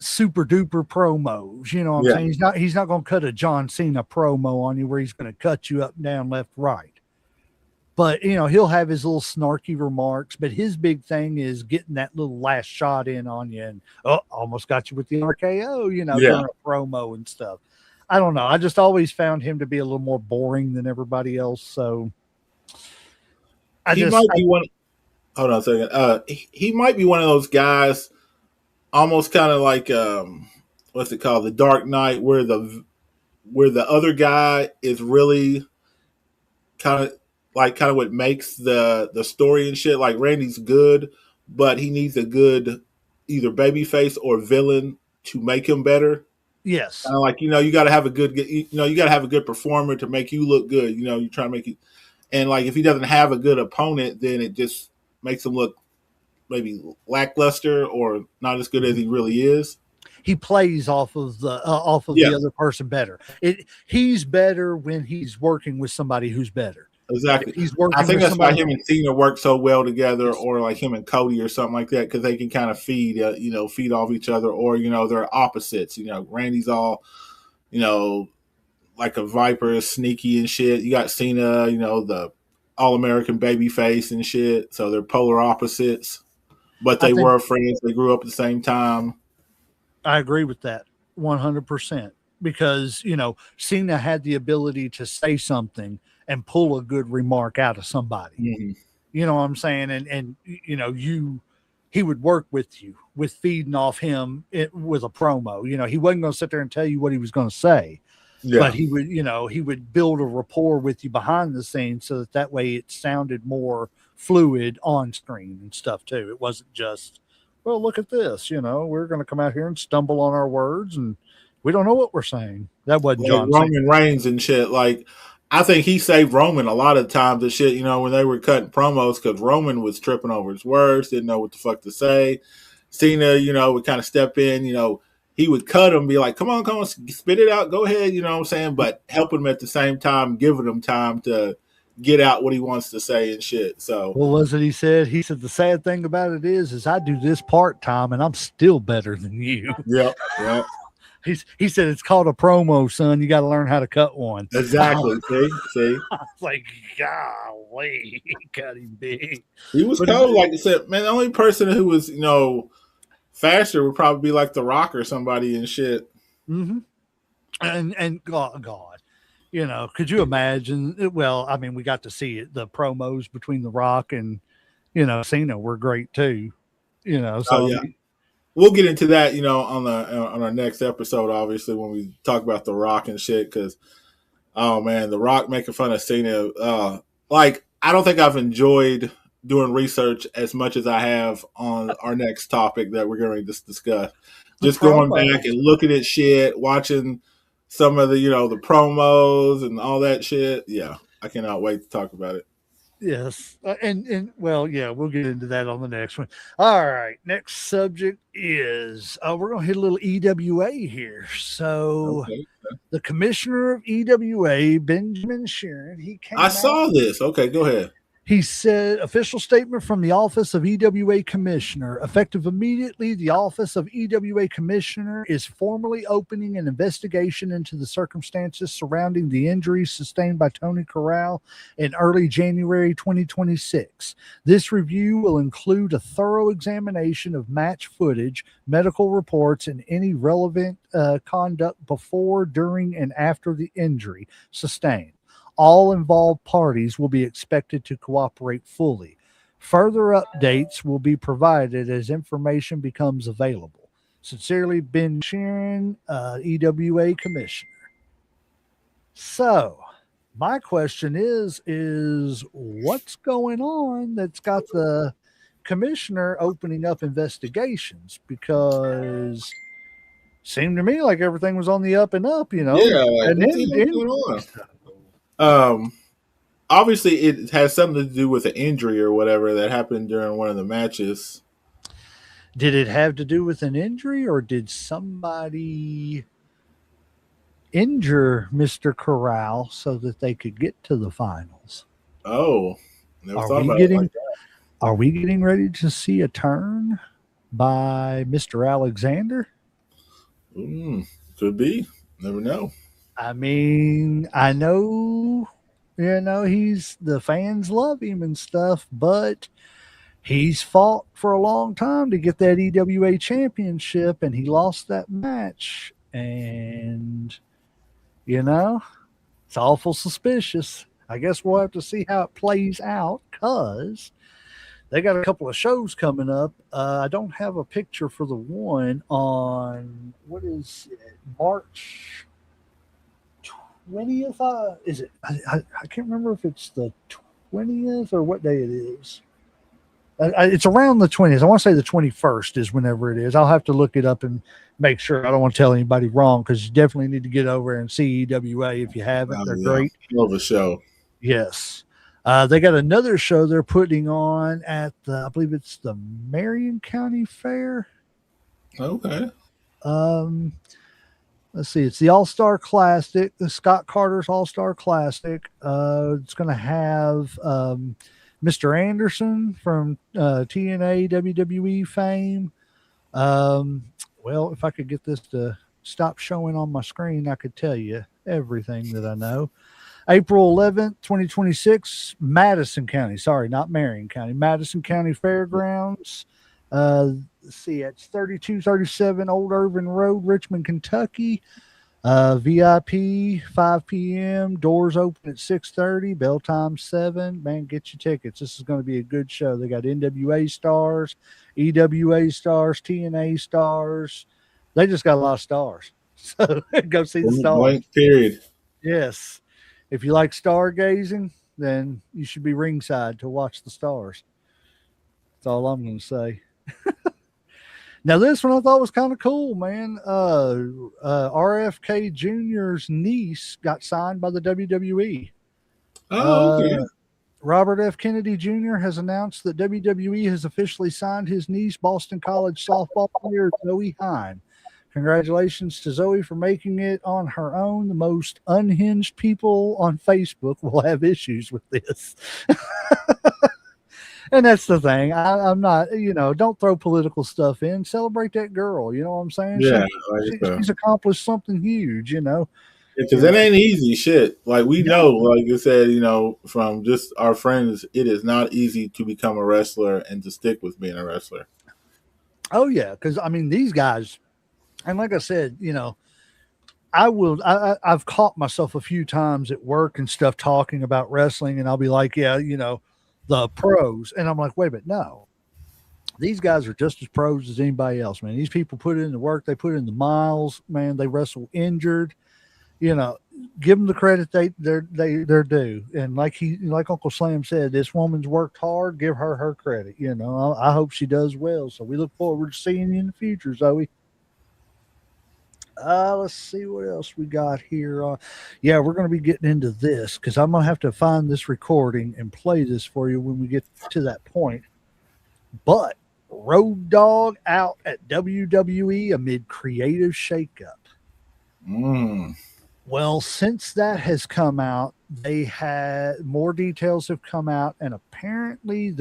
super duper promos. You know what I'm saying? He's not going to cut a John Cena promo on you where he's going to cut you up, down, left, right. But, he'll have his little snarky remarks, but his big thing is getting that little last shot in on you and, almost got you with the RKO, during a promo and stuff. I don't know. I just always found him to be a little more boring than everybody else. So he might be one. Hold on a second. He might be one of those guys, almost kind of like what's it called, the Dark Knight, where the other guy is really kind of what makes the story and shit. Like Randy's good, but he needs a good either babyface or villain to make him better. Yes. Kind of like, you got to have a good, you got to have a good performer to make you look good. You try to make it. And like, if he doesn't have a good opponent, then it just makes him look maybe lackluster or not as good as he really is. He plays off of the other person better. He's better when he's working with somebody who's better. Exactly. I think that's why him and Cena work so well together, or like him and Cody or something like that, because they can kind of feed off each other, or they're opposites. Randy's all, like a Viper, sneaky and shit. You got Cena, the all-American baby face and shit. So they're polar opposites, but they were friends. They grew up at the same time. I agree with that 100%, because Cena had the ability to say something and pull a good remark out of somebody. Mm-hmm. You know what I'm saying? And he would work with you with feeding off him with a promo. He wasn't going to sit there and tell you what he was going to say, but he would build a rapport with you behind the scenes so that way it sounded more fluid on screen and stuff too. It wasn't just, well, look at this, we're going to come out here and stumble on our words and we don't know what we're saying. That wasn't John Roman Reigns and shit. Like, I think he saved Roman a lot of times and shit, when they were cutting promos, because Roman was tripping over his words, didn't know what the fuck to say. Cena, would kind of step in, he would cut him, be like, come on, spit it out, go ahead, you know what I'm saying? But helping him at the same time, giving him time to get out what he wants to say and shit. So what was it he said? He said the sad thing about it is I do this part-time and I'm still better than you. yeah. He said it's called a promo, son. You got to learn how to cut one. Exactly. See? It's like, golly, he cut him big. He was cold, like I said, man, the only person who was, you know, faster would probably be like The Rock or somebody and shit. Mm-hmm. And God, you know, could you imagine? Well, I mean, we got to see it. The promos between The Rock and, you know, Cena were great too. You know, so yeah. We'll get into that, you know, on our next episode, obviously, when we talk about The Rock and shit. Because, oh man, The Rock making fun of Cena. Like, I don't think I've enjoyed doing research as much as I have on our next topic that we're going to discuss. Just going back and looking at shit, watching some of the, you know, the promos and all that shit. Yeah, I cannot wait to talk about it. Yes. And well, yeah, we'll get into that on the next one. All right. Next subject is we're going to hit a little EWA here. So the commissioner of EWA, Benjamin Sheeran, he came I saw this. Okay, go ahead. He said, official statement from the Office of EWA Commissioner. Effective immediately, the Office of EWA Commissioner is formally opening an investigation into the circumstances surrounding the injuries sustained by Tony Corral in early January 2026. This review will include a thorough examination of match footage, medical reports, and any relevant conduct before, during, and after the injury sustained. All involved parties will be expected to cooperate fully. Further updates will be provided as information becomes available. Sincerely, Ben Sheeran, EWA Commissioner. So, my question is what's going on that's got the commissioner opening up investigations? Because it seemed to me like everything was on the up and up, you know? Yeah, like, and what's going on? Obviously it has something to do with an injury or whatever that happened during one of the matches. Did it have to do with an injury, or did somebody injure Mr. Corral so that they could get to the finals? Oh, never thought about it like that. Are we getting ready to see a turn by Mr. Alexander? Could be. Never know. I mean, I know, you know, the fans love him and stuff, but he's fought for a long time to get that EWA championship, and he lost that match. And, you know, it's awful suspicious. I guess we'll have to see how it plays out, because they got a couple of shows coming up. I don't have a picture for the one on, what is it, March 20th? Is it? I can't remember if it's the 20th or what day it is. It's around the 20th. I want to say the 21st is whenever it is. I'll have to look it up and make sure. I don't want to tell anybody wrong, because you definitely need to get over and see EWA if you haven't. They're great. Love a show. Yes. They got another show they're putting on at I believe it's the Marion County Fair. Okay. Let's see. It's the All-Star Classic, the Scott Carter's All-Star Classic. It's going to have Mr. Anderson from TNA WWE fame. Well, if I could get this to stop showing on my screen, I could tell you everything that I know. April 11th, 2026, Madison County. Sorry, not Marion County. Madison County Fairgrounds. Let's see, it's 3237 Old Irvin Road, Richmond, Kentucky. VIP, 5 p.m. Doors open at 6:30. Bell time 7. Man, get your tickets. This is going to be a good show. They got NWA stars, EWA stars, TNA stars. They just got a lot of stars. So go see the stars. Blank period. Yes. If you like stargazing, then you should be ringside to watch the stars. That's all I'm going to say. Now, this one I thought was kind of cool, man. RFK Jr.'s niece got signed by the WWE. Oh, okay. Robert F. Kennedy Jr. has announced that WWE has officially signed his niece, Boston College softball player Zoe Hine, Congratulations to Zoe for making it on her own. The most unhinged people on Facebook will have issues with this. And that's the thing. I'm not, don't throw political stuff in. Celebrate that girl. You know what I'm saying? Yeah, She's accomplished something huge, because it ain't easy shit. Like we know, like you said, from just our friends, it is not easy to become a wrestler and to stick with being a wrestler. Oh yeah, because I mean these guys, and like I said, I've caught myself a few times at work and stuff talking about wrestling, and I'll be like, yeah, the pros, and I'm like, wait a minute, no, these guys are just as pros as anybody else, man. These people put in the work, they put in the miles, man. They wrestle injured, give them the credit they're due. And like Uncle Slam said, this woman's worked hard. Give her credit. I hope she does well. So we look forward to seeing you in the future, Zoe. Let's see what else we got here. Yeah, we're going to be getting into this because I'm going to have to find this recording and play this for you when we get to that point. But Road Dogg out at WWE amid creative shakeup. Well, since that has come out, they had more details have come out, and apparently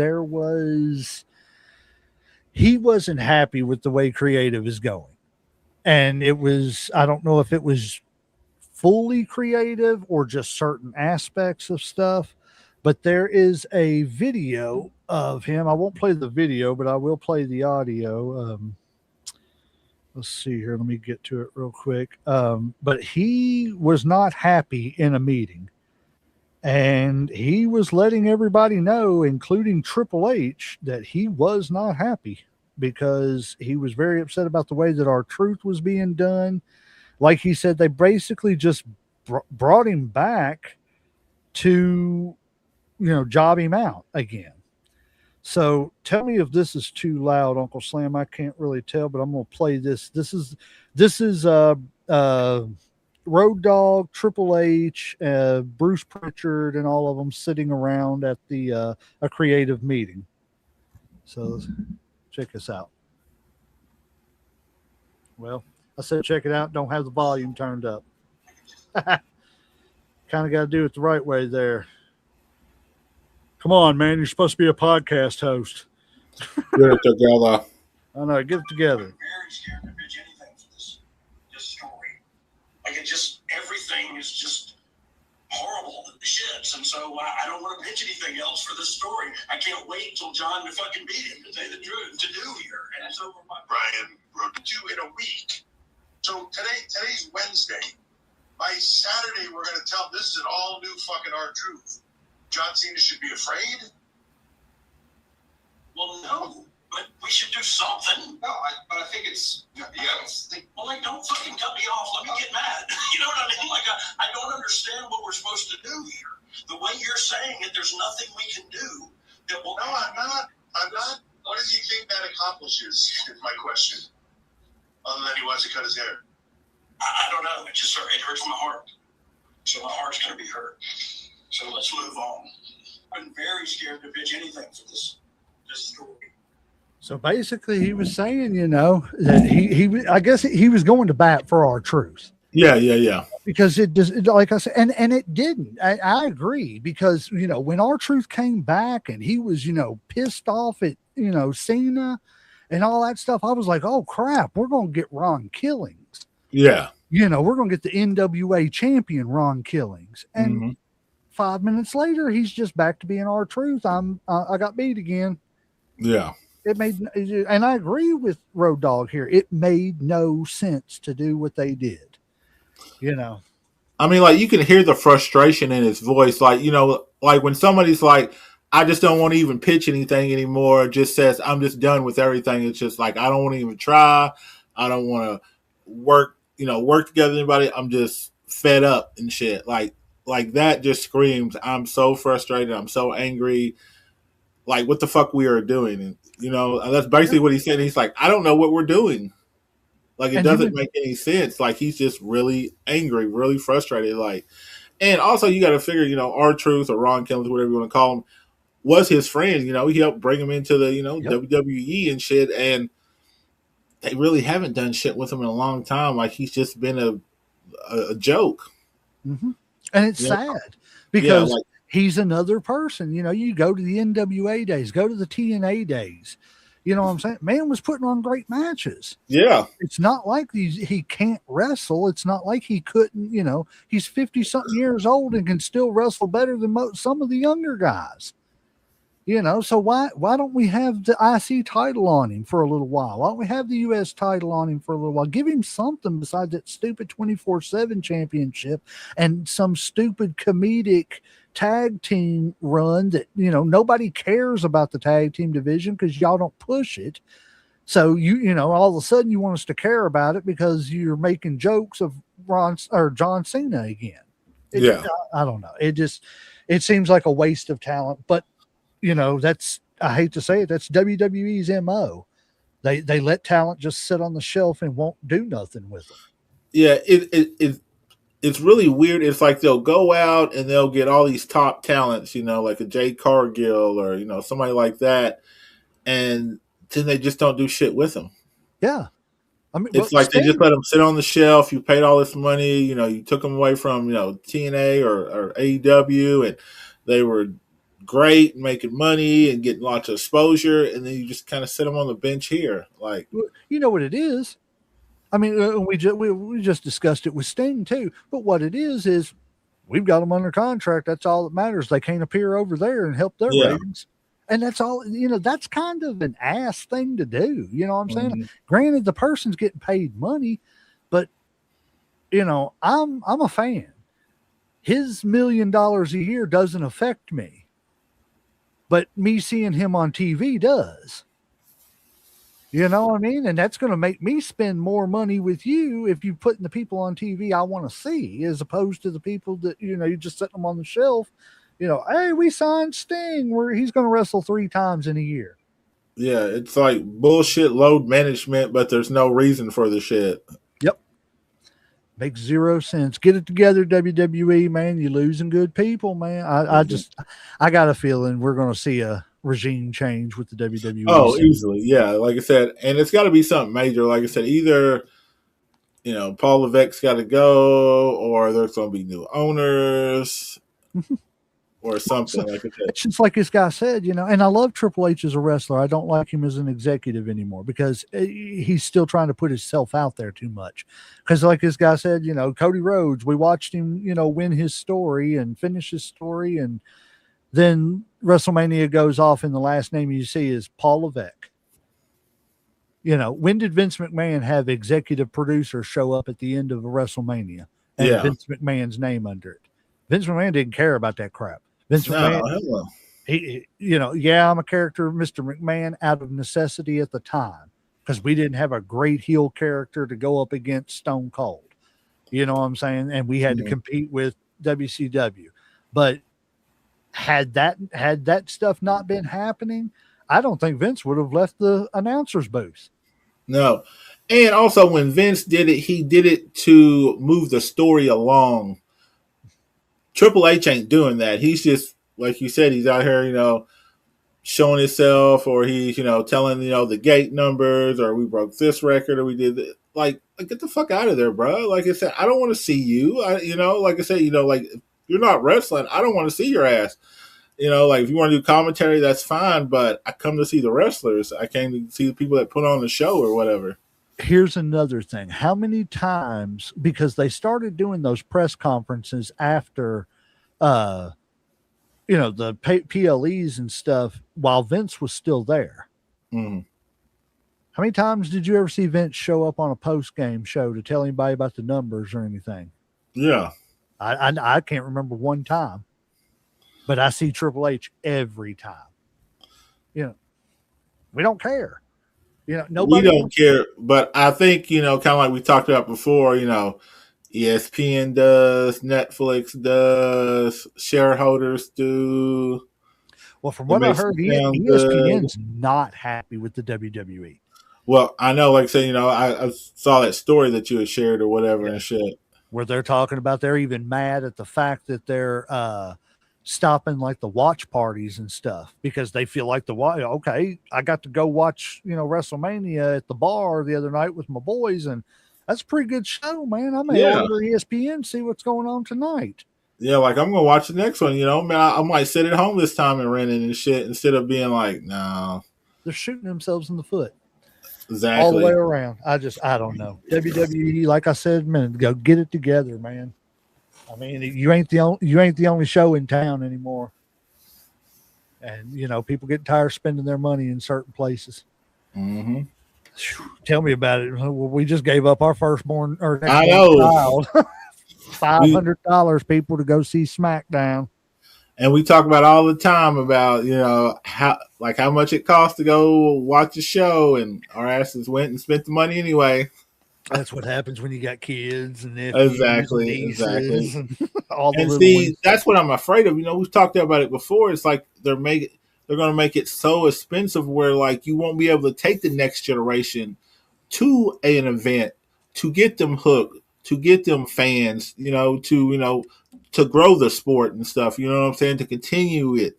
he wasn't happy with the way creative is going. And I don't know if it was fully creative or just certain aspects of stuff, but there is a video of him. I won't play the video, but I will play the audio. Let's see here. Let me get to it real quick. But he was not happy in a meeting, and he was letting everybody know, including Triple H, that he was not happy because he was very upset about the way that R-Truth was being done. Like he said, they basically just brought him back to, job him out again. So tell me if this is too loud, Uncle Slam. I can't really tell, but I'm going to play this. This is Road Dogg, Triple H, Bruce Pritchard, and all of them sitting around at a creative meeting. So check this out. Well, I said check it out. Don't have the volume turned up. Kind of got to do it the right way there. Come on, man. You're supposed to be a podcast host. Get it together. I know. Get it together. I'm very scared to pitch anything for this story. Like everything is just horrible. The shits. And so I don't want to pitch anything else for this story. I can't wait till John to fucking beat him, to tell you the truth, to do here. And so Brian wrote 2 in a week. So today's Wednesday. By Saturday, we're going to tell this is an all new fucking R-Truth. John Cena should be afraid? Well, no, but we should do something. No, but I think it's... Yeah. Well, don't fucking cut me off. Let me get mad. You know what I mean? I don't understand what we're supposed to do here. The way you're saying it, there's nothing we can do that will... No, I'm not. What does he think that accomplishes, is my question. Other than he wants to cut his hair. I don't know. It hurts my heart. So my heart's going to be hurt. So let's move on. I'm very scared to pitch anything for this story. So basically, he was saying, that I guess he was going to bat for R-Truth. Yeah. Because it just, like I said, and it didn't. I agree because when R-Truth came back and he was pissed off at Cena and all that stuff, I was like, oh crap, we're gonna get Ron Killings. Yeah, we're gonna get the NWA champion Ron Killings, and 5 minutes later, he's just back to being R-Truth. I got beat again. Yeah. And I agree with Road Dogg here. It made no sense to do what they did. I mean, you can hear the frustration in his voice. Like when somebody's like, I just don't want to even pitch anything anymore. Just says, I'm just done with everything. It's just like, I don't want to even try. I don't want to work together with anybody. I'm just fed up and shit. Like that just screams, I'm so frustrated. I'm so angry. Like, what the fuck we are doing? And, that's basically what he said. He's like, I don't know what we're doing. Like, it doesn't make any sense. Like, he's just really angry, really frustrated. Like, and also you got to figure, R-Truth or Ron Killings, whatever you want to call him, was his friend. He helped bring him into the, WWE and shit. And they really haven't done shit with him in a long time. Like he's just been a joke. Mm-hmm. And it's sad because he's another person. You go to the NWA days, go to the TNA days. You know what I'm saying? Man was putting on great matches. Yeah. It's not like he can't wrestle. It's not like he couldn't, he's 50-something years old and can still wrestle better than some of the younger guys. So why don't we have the IC title on him for a little while? Why don't we have the US title on him for a little while? Give him something besides that stupid 24/7 championship and some stupid comedic tag team run that, nobody cares about the tag team division because y'all don't push it. So all of a sudden you want us to care about it because you're making jokes of John Cena again. I don't know. It seems like a waste of talent, but I hate to say it, that's WWE's MO. They let talent just sit on the shelf and won't do nothing with them. Yeah, it's really weird. It's like they'll go out and they'll get all these top talents, like a Jay Cargill or somebody like that, and then they just don't do shit with them. Yeah, I mean, it's like they just let them sit on the shelf. You paid all this money, you took them away from TNA or AEW, and they were great, making money and getting lots of exposure, and then you just kind of sit them on the bench here. Like, you know what it is? I mean, we just discussed it with Sting too. But what it is we've got them under contract. That's all that matters. They can't appear over there and help their ratings. And that's all, that's kind of an ass thing to do. You know what I'm saying? Granted, the person's getting paid money, but I'm a fan. His $1 million a year doesn't affect me. But me seeing him on TV does. You know what I mean? And that's going to make me spend more money with you if you putting the people on TV I want to see, as opposed to the people that, you just set them on the shelf. Hey, we signed Sting where he's going to wrestle 3 times in a year. Yeah, it's like bullshit load management, but there's no reason for the shit. Yep. Makes zero sense. Get it together, WWE, man. You're losing good people, man. I got a feeling we're going to see a regime change with the WWE. Oh, easily. Yeah. Like I said, and it's got to be something major. Like I said, either, Paul Levesque's got to go, or there's going to be new owners. Or something like that. It's just like this guy said, and I love Triple H as a wrestler. I don't like him as an executive anymore because he's still trying to put himself out there too much. Because like this guy said, Cody Rhodes, we watched him, win his story and finish his story. And then WrestleMania goes off and the last name you see is Paul Levesque. When did Vince McMahon have executive producers show up at the end of a WrestleMania and Vince McMahon's name under it? Vince McMahon didn't care about that crap. Vince McMahon, I'm a character, Mr. McMahon, out of necessity at the time because we didn't have a great heel character to go up against Stone Cold. You know what I'm saying? And we had to compete with WCW. But had that stuff not been happening, I don't think Vince would have left the announcer's booth. No. And also when Vince did it, he did it to move the story along. Triple H ain't doing that. He's just, like you said, he's out here, showing himself, or he's, telling, the gate numbers, or we broke this record, or we did that. Like get the fuck out of there, bro. Like I said, I don't want to see you. Like I said, like if you're not wrestling, I don't want to see your ass. Like if you want to do commentary, that's fine, but I come to see the wrestlers. I came to see the people that put on the show or whatever. Here's another thing. How many times, because they started doing those press conferences after, the PLEs and stuff while Vince was still there. Mm. How many times did you ever see Vince show up on a post-game show to tell anybody about the numbers or anything? Yeah. I can't remember one time, but I see Triple H every time. We don't care. Nobody. We don't care, but I think, kind of like we talked about before, ESPN does, Netflix does, shareholders do. Well, from what I heard, ESPN's not happy with the WWE. Well, I know, like I said, I saw that story that you had shared or whatever and shit. Where they're talking about they're even mad at the fact that they're stopping like the watch parties and stuff because they feel like okay, I got to go watch, WrestleMania at the bar the other night with my boys, and that's a pretty good show, man. I may order ESPN, see what's going on tonight. Yeah, like I'm gonna watch the next one. Man, I might sit at home this time and rent it and shit instead of being like, no. They're shooting themselves in the foot. Exactly. All the way around. I don't know. WWE, like I said a minute ago, get it together, man. I mean, you ain't the only show in town anymore. And people get tired of spending their money in certain places. Mm-hmm. Tell me about it. Well, we just gave up our firstborn or next child. $500 people to go see SmackDown. And we talk about all the time about, how much it costs to go watch a show, and our asses went and spent the money anyway. That's what happens when you got kids and nephews exactly. And all the and little see, ones. That's what I'm afraid of. We've talked about it before. It's like they're going to make it so expensive where like you won't be able to take the next generation to an event to get them hooked, to get them fans, to grow the sport and stuff. You know what I'm saying? To continue it.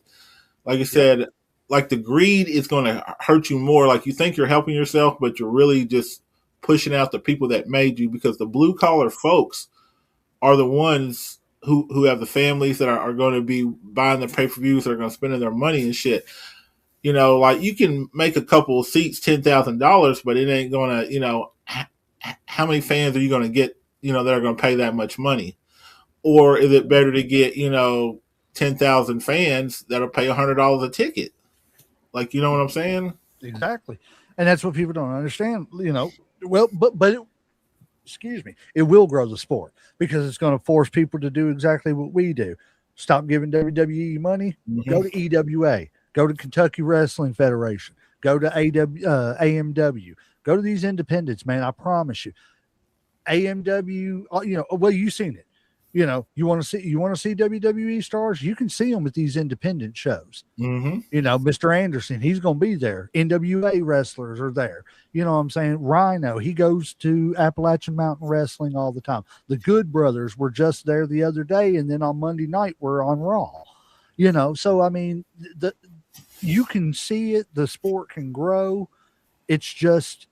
Like I said, like the greed is going to hurt you more. Like you think you're helping yourself, but you're really just pushing out the people that made you, because the blue collar folks are the ones who have the families that are going to be buying the pay-per-views, that are going to spend their money and shit. Like you can make a couple of seats $10,000, but it ain't going to, how many fans are you going to get, that are going to pay that much money? Or is it better to get, 10,000 fans that'll pay $100 a ticket? Like, you know what I'm saying? Exactly. And that's what people don't understand, Well, but excuse me, it will grow the sport because it's going to force people to do exactly what we do. Stop giving WWE money, go to EWA, go to Kentucky Wrestling Federation, go to AMW, go to these independents, man. I promise you. AMW, well, you've seen it. You want to see WWE stars, you can see them at these independent shows. Mr. Anderson, he's going to be there. NWA wrestlers are there. You know what I'm saying? Rhino, he goes to Appalachian Mountain Wrestling all the time. The Good Brothers were just there the other day, and then on Monday night we're on Raw. So I mean, you can see it. The sport can grow. It's just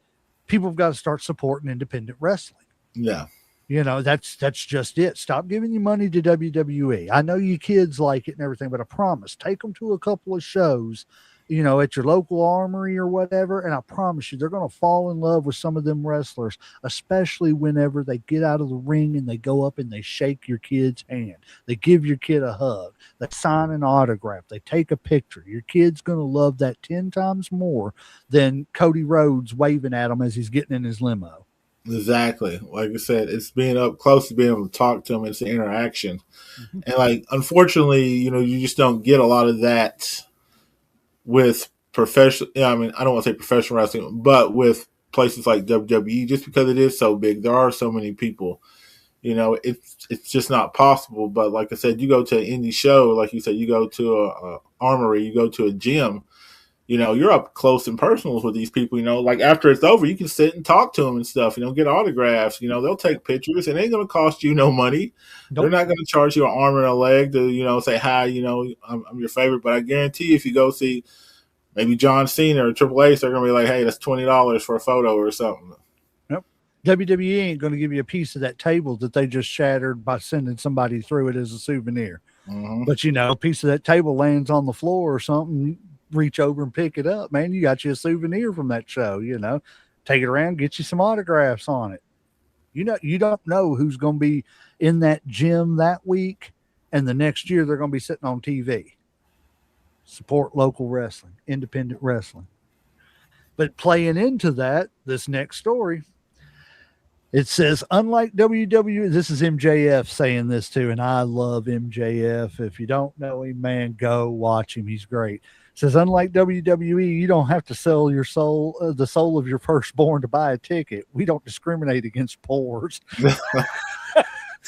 people have got to start supporting independent wrestling. Yeah. That's just it. Stop giving your money to WWE. I know you kids like it and everything, but I promise, take them to a couple of shows, at your local armory or whatever. And I promise you, they're going to fall in love with some of them wrestlers, especially whenever they get out of the ring and they go up and they shake your kid's hand. They give your kid a hug. They sign an autograph. They take a picture. Your kid's going to love that 10 times more than Cody Rhodes waving at him as he's getting in his limo. Exactly. Like I said, it's being up close to being able to talk to them. It's an interaction. And like, unfortunately, you just don't get a lot of that with professional. I mean, I don't want to say professional wrestling, but with places like WWE, just because it is so big, there are so many people, it's just not possible. But like I said, you go to an indie show, like you said, you go to a armory, you go to a gym, you're up close and personal with these people, like after it's over, you can sit and talk to them and stuff, get autographs, they'll take pictures, and it ain't going to cost you no money. Nope. They're not going to charge you an arm and a leg to, say, hi, I'm your favorite. But I guarantee if you go see maybe John Cena or Triple H, they're going to be like, hey, that's $20 for a photo or something. Nope. WWE ain't going to give you a piece of that table that they just shattered by sending somebody through it as a souvenir. But, a piece of that table lands on the floor or something, reach over and pick it up, man. You got you a souvenir from that show, take it around, get you some autographs on it. You don't know who's going to be in that gym that week, and the next year they're going to be sitting on TV. Support local wrestling, independent wrestling. But playing into that, this next story, it says, unlike WWE, this is MJF saying this too, and I love MJF. If you don't know him, man, go watch him. He's great. Says, unlike WWE, you don't have to sell your soul, the soul of your firstborn, to buy a ticket. We don't discriminate against poors. Yeah,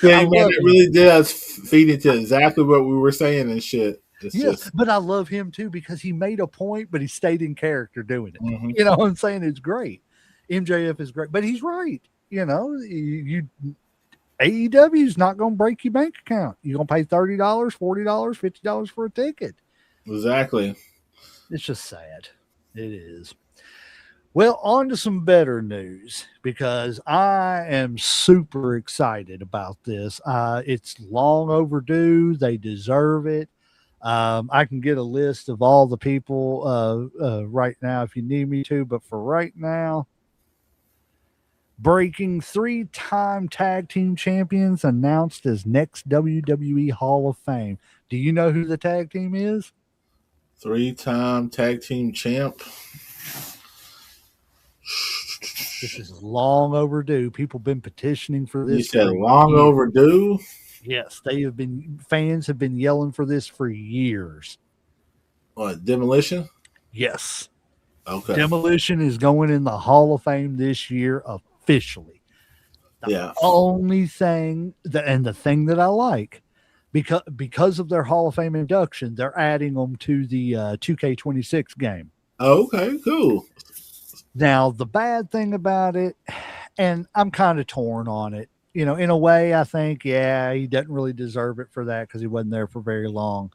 man, it really does feed into exactly what we were saying and shit. But I love him too because he made a point, but he stayed in character doing it. You know what I'm saying? It's great. MJF is great, but he's right. AEW is not going to break your bank account. You're going to pay $30, $40, $50 for a ticket. Exactly. It's just sad. It is. Well, on to some better news because I am super excited about this. It's long overdue. They deserve it. I can get a list of all the people right now if you need me to, but for right now, breaking 3-time tag team champions announced as next WWE Hall of Fame. Do you know who the tag team is? 3-time tag team champ. This is long overdue. People have been petitioning for this. You said long overdue? Yes, fans have been yelling for this for years. What, Demolition? Yes. Okay. Demolition is going in the Hall of Fame this year officially. The only thing and the thing that I like, because of their Hall of Fame induction, they're adding them to the 2K26 game. Okay, cool. Now, the bad thing about it, and I'm kind of torn on it, in a way, I think, yeah, he doesn't really deserve it for that because he wasn't there for very long.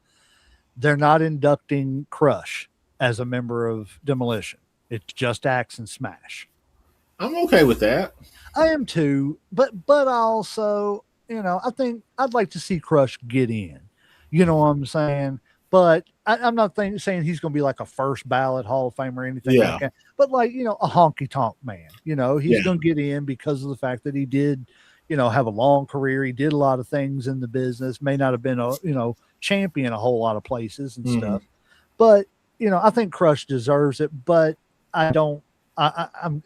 They're not inducting Crush as a member of Demolition. It's just Axe and Smash. I'm okay with that. I am too, but also, I think I'd like to see Crush get in. You know what I'm saying? But I'm not saying he's going to be like a first ballot Hall of Fame or anything like that. But like, a honky tonk man, he's going to get in because of the fact that he did, have a long career. He did a lot of things in the business, may not have been a, champion a whole lot of places and stuff. But, I think Crush deserves it, but I'm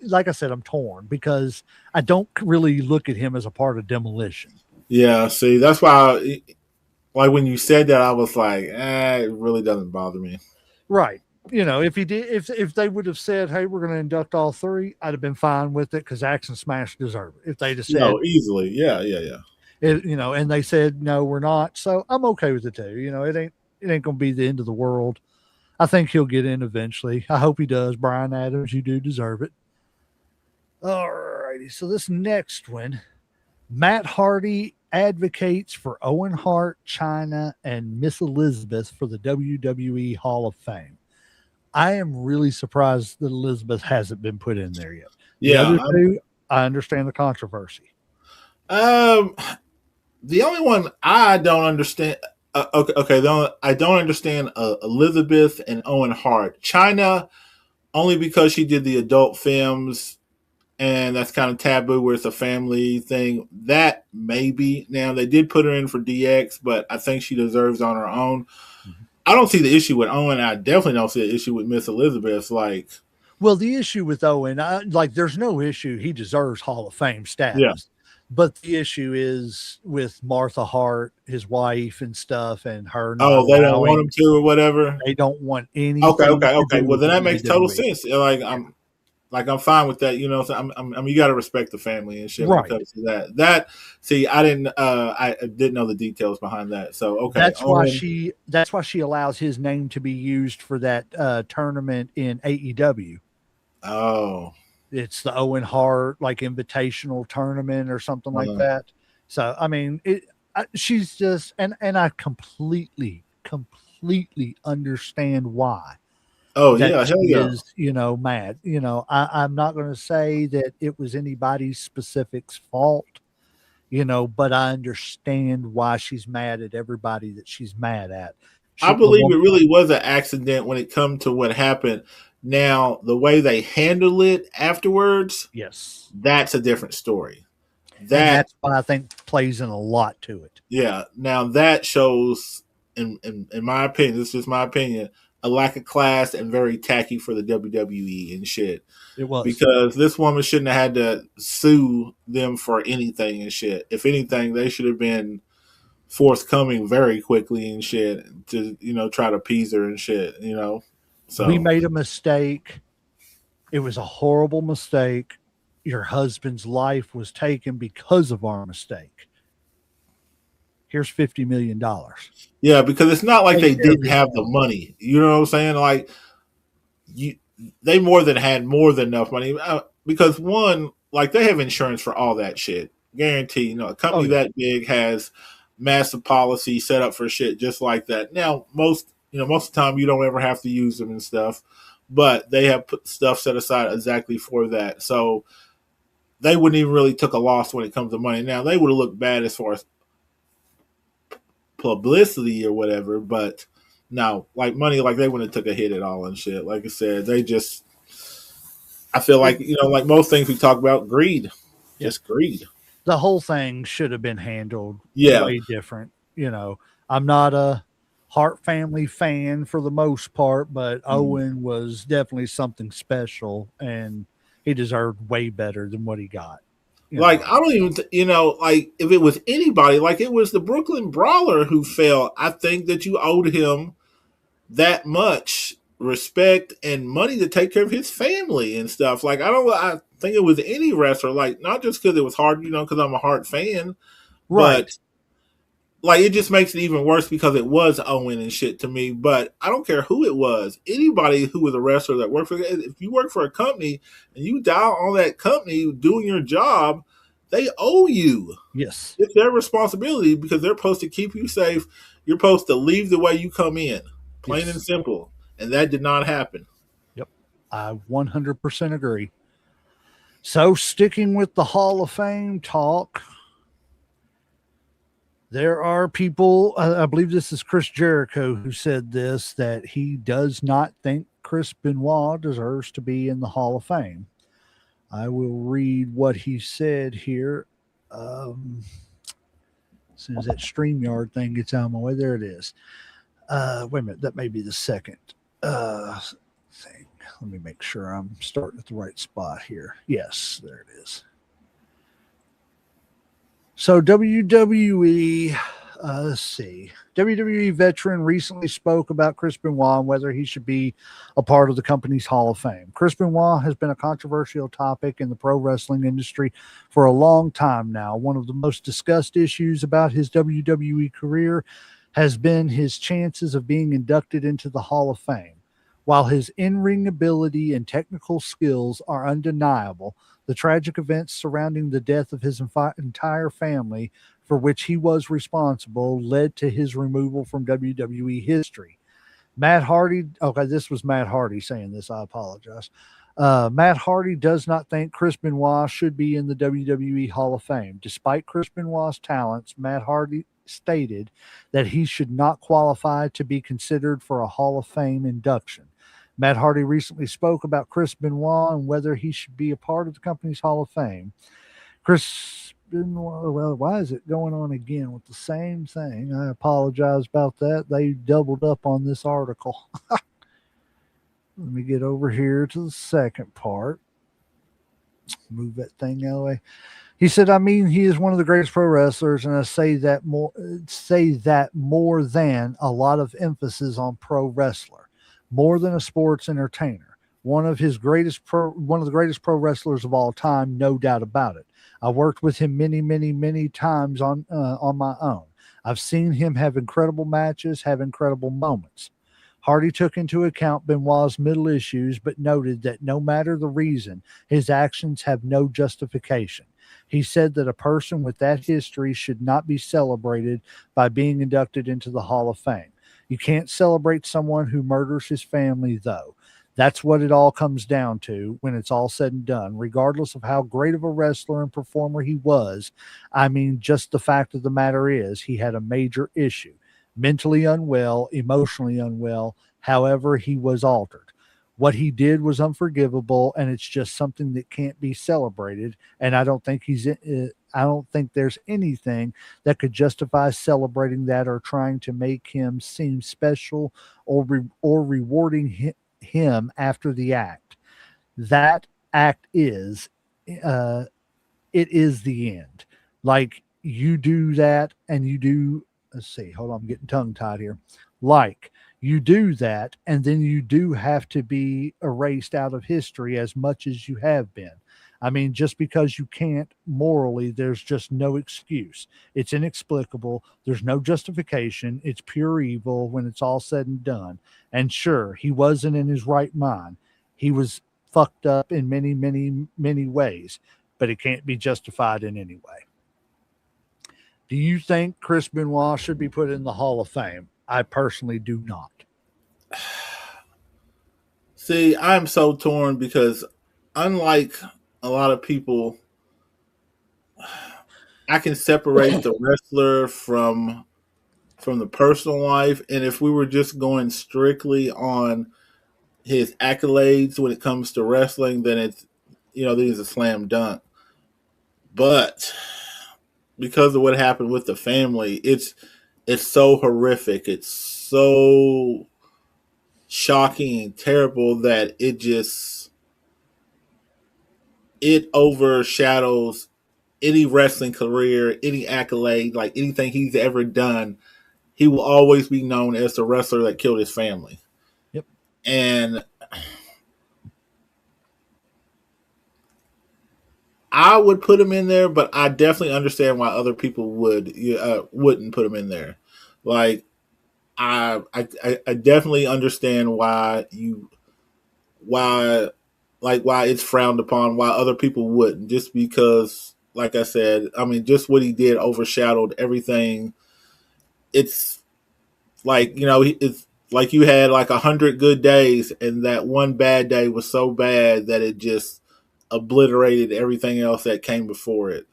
like I said, I'm torn because I don't really look at him as a part of Demolition. Yeah. See, that's why like when you said that, I was like, it really doesn't bother me. Right. If he did, if they would have said, hey, we're going to induct all three, I'd have been fine with it because Axe and Smash deserve it. If they just said, easily. Yeah. And they said, no, we're not. So I'm okay with it too. It ain't going to be the end of the world. I think he'll get in eventually. I hope he does. Brian Adams, you do deserve it. All righty. So this next one, Matt Hardy advocates for Owen Hart, China, and Miss Elizabeth for the WWE Hall of Fame. I am really surprised that Elizabeth hasn't been put in there yet. The other two, I understand the controversy. The only one I don't understand. I don't understand Elizabeth and Owen Hart. China, only because she did the adult films. And that's kind of taboo where it's a family thing. That maybe. Now, they did put her in for DX, but I think she deserves on her own. Mm-hmm. I don't see the issue with Owen. I definitely don't see the issue with Miss Elizabeth. Well, the issue with Owen, there's no issue. He deserves Hall of Fame status. Yeah. But the issue is with Martha Hart, his wife and stuff, and her. Oh, they don't want him to or whatever? They don't want anything. Okay. Well, then that makes total sense. I'm fine with that, So you got to respect the family and shit when it comes to that. I didn't know the details behind that. So okay, that's why she allows his name to be used for that tournament in AEW. Oh, it's the Owen Hart invitational tournament or something like that. So I mean, she's just and I completely understand why. Oh yeah, hell yeah. Is, mad. I'm not going to say that it was anybody's specific's fault, but I understand why she's mad at everybody that she's mad at. I believe it really was an accident when it come to what happened. Now, the way they handle it afterwards, yes, that's a different story. That's what I think plays in a lot to it. Yeah. Now that shows, in my opinion, this is just my opinion, a lack of class and very tacky for the WWE and shit. It was. Because this woman shouldn't have had to sue them for anything and shit. If anything, they should have been forthcoming very quickly and shit to, try to appease her and shit, So we made a mistake. It was a horrible mistake. Your husband's life was taken because of our mistake. Here's $50 million. Yeah, because it's not like they didn't have the money. You know what I'm saying? They had more than enough money. Because one, they have insurance for all that shit. Guarantee, a company that big has massive policy set up for shit just like that. Now, most of the time you don't ever have to use them and stuff, but they have put stuff set aside exactly for that. So they wouldn't even really took a loss when it comes to money. Now they would have looked bad as far as publicity or whatever, but no, like money, like they wouldn't have took a hit at all and shit. Like I said, I feel like, like most things we talk about, greed. Just greed. The whole thing should have been handled Yeah. way different. I'm not a Hart family fan for the most part, but Owen was definitely something special, and he deserved way better than what he got. I don't even, like if it was anybody, like it was the Brooklyn Brawler who fell, I think that you owed him that much respect and money to take care of his family and stuff. Like I think it was any wrestler, like not just because it was hard, because I'm a Hart fan, right? But like it just makes it even worse because it was Owen and shit to me. But I don't care who it was, anybody who was a wrestler that worked for. If you work for a company and you dial on that company doing your job, they owe you. Yes, it's their responsibility because they're supposed to keep you safe. You're supposed to leave the way you come in. Plain and simple. And that did not happen. Yep. I 100% agree. So, sticking with the Hall of Fame talk, there are people, I believe this is Chris Jericho who said this, that he does not think Chris Benoit deserves to be in the Hall of Fame. I will read what he said here. As soon as that StreamYard thing gets out of my way, there it is. Wait a minute, that may be the second thing. Let me make sure I'm starting at the right spot here. Yes, there it is. So WWE, let's see. WWE veteran recently spoke about Chris Benoit and whether he should be a part of the company's Hall of Fame. Chris Benoit has been a controversial topic in the pro wrestling industry for a long time now. One of the most discussed issues about his WWE career has been his chances of being inducted into the Hall of Fame. While his in-ring ability and technical skills are undeniable, the tragic events surrounding the death of his entire family, for which he was responsible, led to his removal from WWE history. Matt Hardy, okay, this was Matt Hardy saying this, I apologize. Matt Hardy does not think Chris Benoit should be in the WWE Hall of Fame. Despite Chris Benoit's talents, Matt Hardy stated that he should not qualify to be considered for a Hall of Fame induction. Matt Hardy recently spoke about Chris Benoit and whether he should be a part of the company's Hall of Fame. Chris Benoit, well, why is it going on again with the same thing? I apologize about that. They doubled up on this article. Let me get over here to the second part. Move that thing out of the way. He said, he is one of the greatest pro wrestlers, and I say that more than a lot of emphasis on pro wrestler, more than a sports entertainer. One of the greatest pro wrestlers of all time, no doubt about it. I worked with him many, many, many times on my own. I've seen him have incredible matches, have incredible moments. Hardy took into account Benoit's middle issues, but noted that no matter the reason, his actions have no justification. He said that a person with that history should not be celebrated by being inducted into the Hall of Fame. You can't celebrate someone who murders his family, though. That's what it all comes down to when it's all said and done, regardless of how great of a wrestler and performer he was. Just the fact of the matter is he had a major issue. Mentally unwell, emotionally unwell. However, he was altered. What he did was unforgivable, and it's just something that can't be celebrated. And I don't think there's anything that could justify celebrating that or trying to make him seem special or rewarding him after the act. That act is, it is the end. Like you do that, and you do. Let's see. Hold on, I'm getting tongue tied here. Like you do that, and then you do have to be erased out of history as much as you have been. Just because you can't morally, there's just no excuse. It's inexplicable. There's no justification. It's pure evil when it's all said and done. And sure, he wasn't in his right mind. He was fucked up in many, many, many ways, but it can't be justified in any way. Do you think Chris Benoit should be put in the Hall of Fame? I personally do not. See, I'm so torn because unlike a lot of people, I can separate the wrestler from the personal life, and if we were just going strictly on his accolades when it comes to wrestling, then it's then he's a slam dunk. But because of what happened with the family, it's so horrific. It's so shocking and terrible that it overshadows any wrestling career, any accolade, like anything he's ever done. He will always be known as the wrestler that killed his family. Yep. And I would put him in there, but I definitely understand why other people wouldn't put him in there. Like I definitely understand why it's frowned upon, why other people wouldn't, just because, like I said, I mean, just what he did overshadowed everything. It's like, it's like you had like 100 good days, and that one bad day was so bad that it just obliterated everything else that came before it.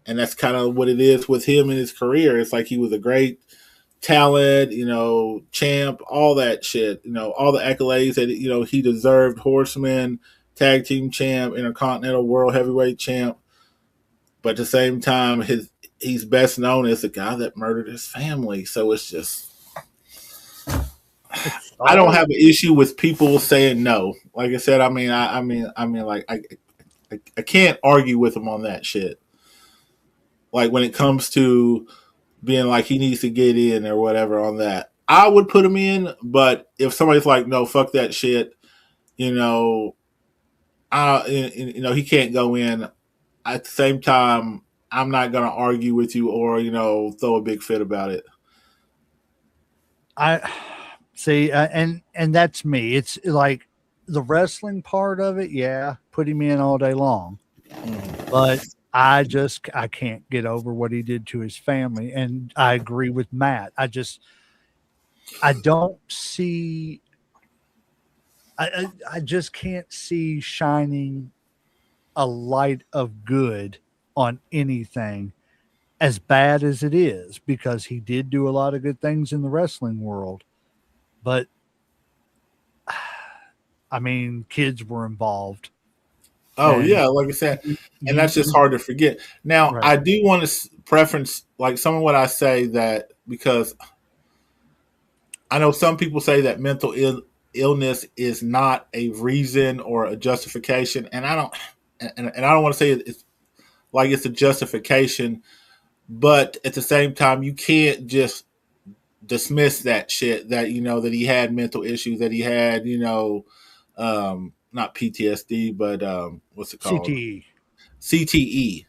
And that's kind of what it is with him in his career. It's like he was a great talent, champ, all that shit, all the accolades that, he deserved: Horseman, tag team champ, Intercontinental World Heavyweight champ. But at the same time, he's best known as the guy that murdered his family. So it's just, I don't have an issue with people saying no. Like I said, I can't argue with him on that shit. Like when it comes to being like he needs to get in or whatever on that, I would put him in. But if somebody's like, no, fuck that shit, he can't go in. At the same time, I'm not going to argue with you or, throw a big fit about it. I see. And that's me. It's like the wrestling part of it. Yeah. Put him in all day long, but I can't get over what he did to his family. And I agree with Matt. I don't see, I just can't see shining a light of good on anything as bad as it is, because he did do a lot of good things in the wrestling world. But I mean, kids were involved. Oh, yeah, like I said, and that's just hard to forget. Now, right. I do want to preference, like, some of what I say, that because I know some people say that mental illness is not a reason or a justification, and I don't want to say it's like it's a justification, but at the same time, you can't just dismiss that shit, that, that he had mental issues, that he had, not PTSD, but what's it called? CTE.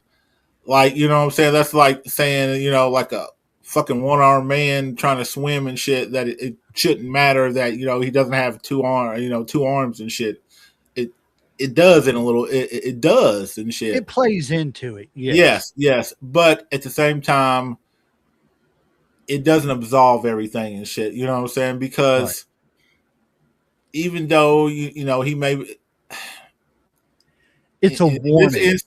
Like, what I'm saying? That's like saying, like a fucking one-armed man trying to swim and shit, that it shouldn't matter that, he doesn't have two arms and shit. It does in a little, it does and shit. It plays into it. Yes. Yes. But at the same time, it doesn't absolve everything and shit. You know what I'm saying? Because even though, he may, it's a warning.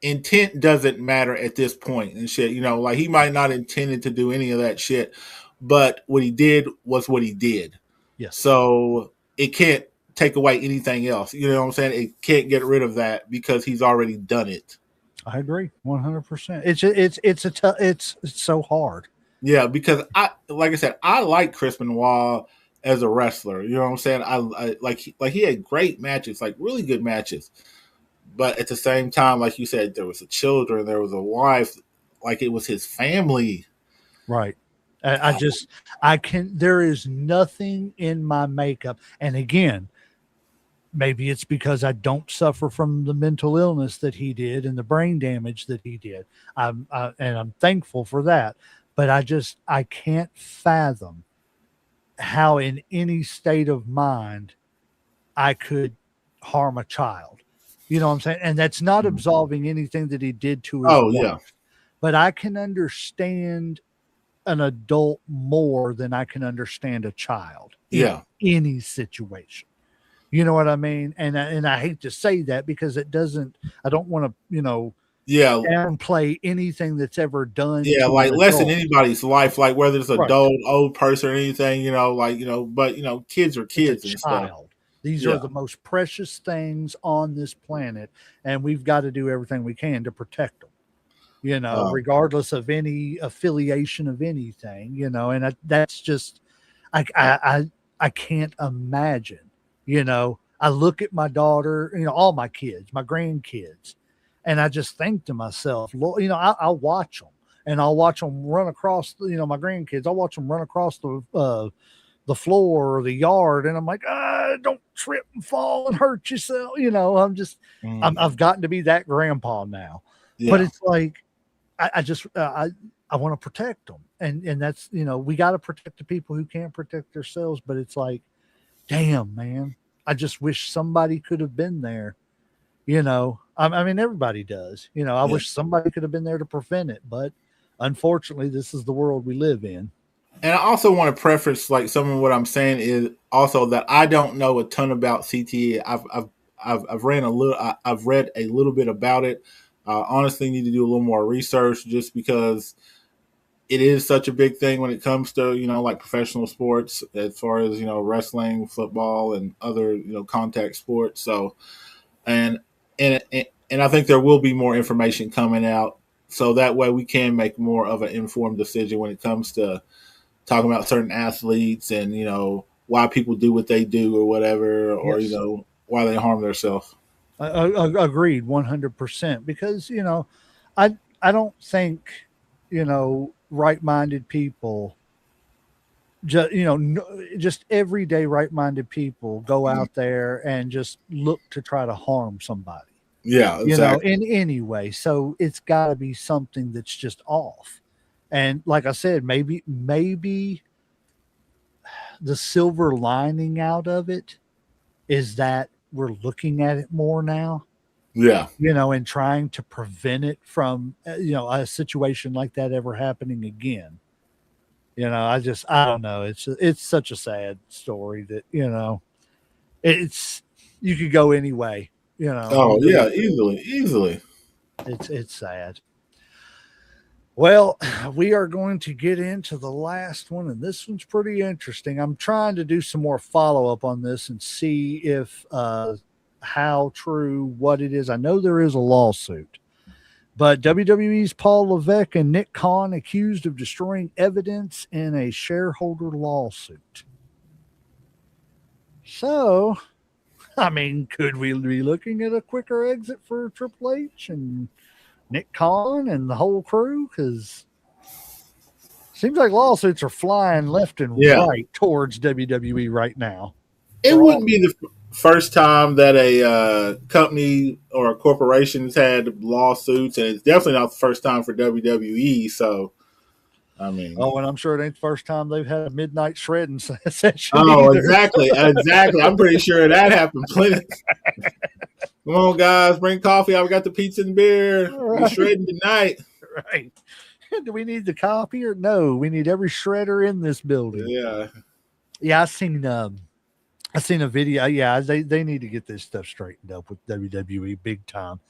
Intent doesn't matter at this point and shit. Like he might not intended to do any of that shit, but what he did was what he did. Yes. So it can't take away anything else. You know what I'm saying? It can't get rid of that because he's already done it. I agree 100%. It's so hard. Yeah, because like I said, I like Chris Benoit as a wrestler. You know what I'm saying? I like he had great matches, like really good matches. But at the same time, like you said, there was a children, there was a wife, like it was his family. Right. There is nothing in my makeup. And again, maybe it's because I don't suffer from the mental illness that he did and the brain damage that he did. And I'm thankful for that. But I can't fathom how in any state of mind I could harm a child. You know what I'm saying? And that's not absolving anything that he did to his wife. Yeah. but I can understand an adult more than I can understand a child in any situation. You know what I mean? And I hate to say that because it doesn't. I don't want to, downplay anything that's ever done. Yeah, to like an less in adult. anybody's life, like whether it's Right. adult, old person, or anything, but kids are kids and stuff. Child. These are the most precious things on this planet, and we've got to do everything we can to protect them. Regardless of any affiliation of anything, and that's just, I can't imagine. I look at my daughter, all my kids, my grandkids, and I just think to myself, Lord, I'll watch them, and I'll watch them run across, my grandkids. I'll watch them run across the floor or the yard, and I'm like, don't trip and fall and hurt yourself. I've gotten to be that grandpa now, but it's like, I want to protect them. And that's, we got to protect the people who can't protect themselves. But it's like, damn, man, I just wish somebody could have been there. I mean, everybody does, I wish somebody could have been there to prevent it, but unfortunately this is the world we live in. And I also want to preface, like, some of what I'm saying is also that I don't know a ton about CTE. I've read a little bit about it. Honestly, need to do a little more research just because it is such a big thing when it comes to, like professional sports, as far as, wrestling, football, and other, contact sports. So, and I think there will be more information coming out, so that way we can make more of an informed decision when it comes to talking about certain athletes and, why people do what they do or whatever, or, why they harm themselves. Agreed 100%, because, I don't think, right-minded people, just everyday right-minded people go out there and just look to try to harm somebody. Yeah, exactly. In any way. So it's got to be something that's just off. And like I said, maybe the silver lining out of it is that we're looking at it more now. Yeah. And trying to prevent it from, a situation like that ever happening again. I don't know. It's such a sad story that, you could go any way, Oh yeah, easily. It's sad. Well, we are going to get into the last one, and this one's pretty interesting. I'm trying to do some more follow-up on this and see if how true what it is. I know there is a lawsuit, but WWE's Paul Levesque and Nick Khan accused of destroying evidence in a shareholder lawsuit. So, I mean, could we be looking at a quicker exit for Triple H and Nick Khan and the whole crew? Because seems like lawsuits are flying left and right towards WWE right now. It wouldn't be the first time that a company or a corporation has had lawsuits, and it's definitely not the first time for WWE. So, I mean, and I'm sure it ain't the first time they've had a midnight shredding session. Oh, either. Exactly. I'm pretty sure that happened plenty. Come on, guys, bring coffee. I've got the pizza and beer. Right. We're shredding tonight. Right. Do we need the coffee or no? We need every shredder in this building. Yeah. Yeah, I seen a video. Yeah, they need to get this stuff straightened up with WWE big time.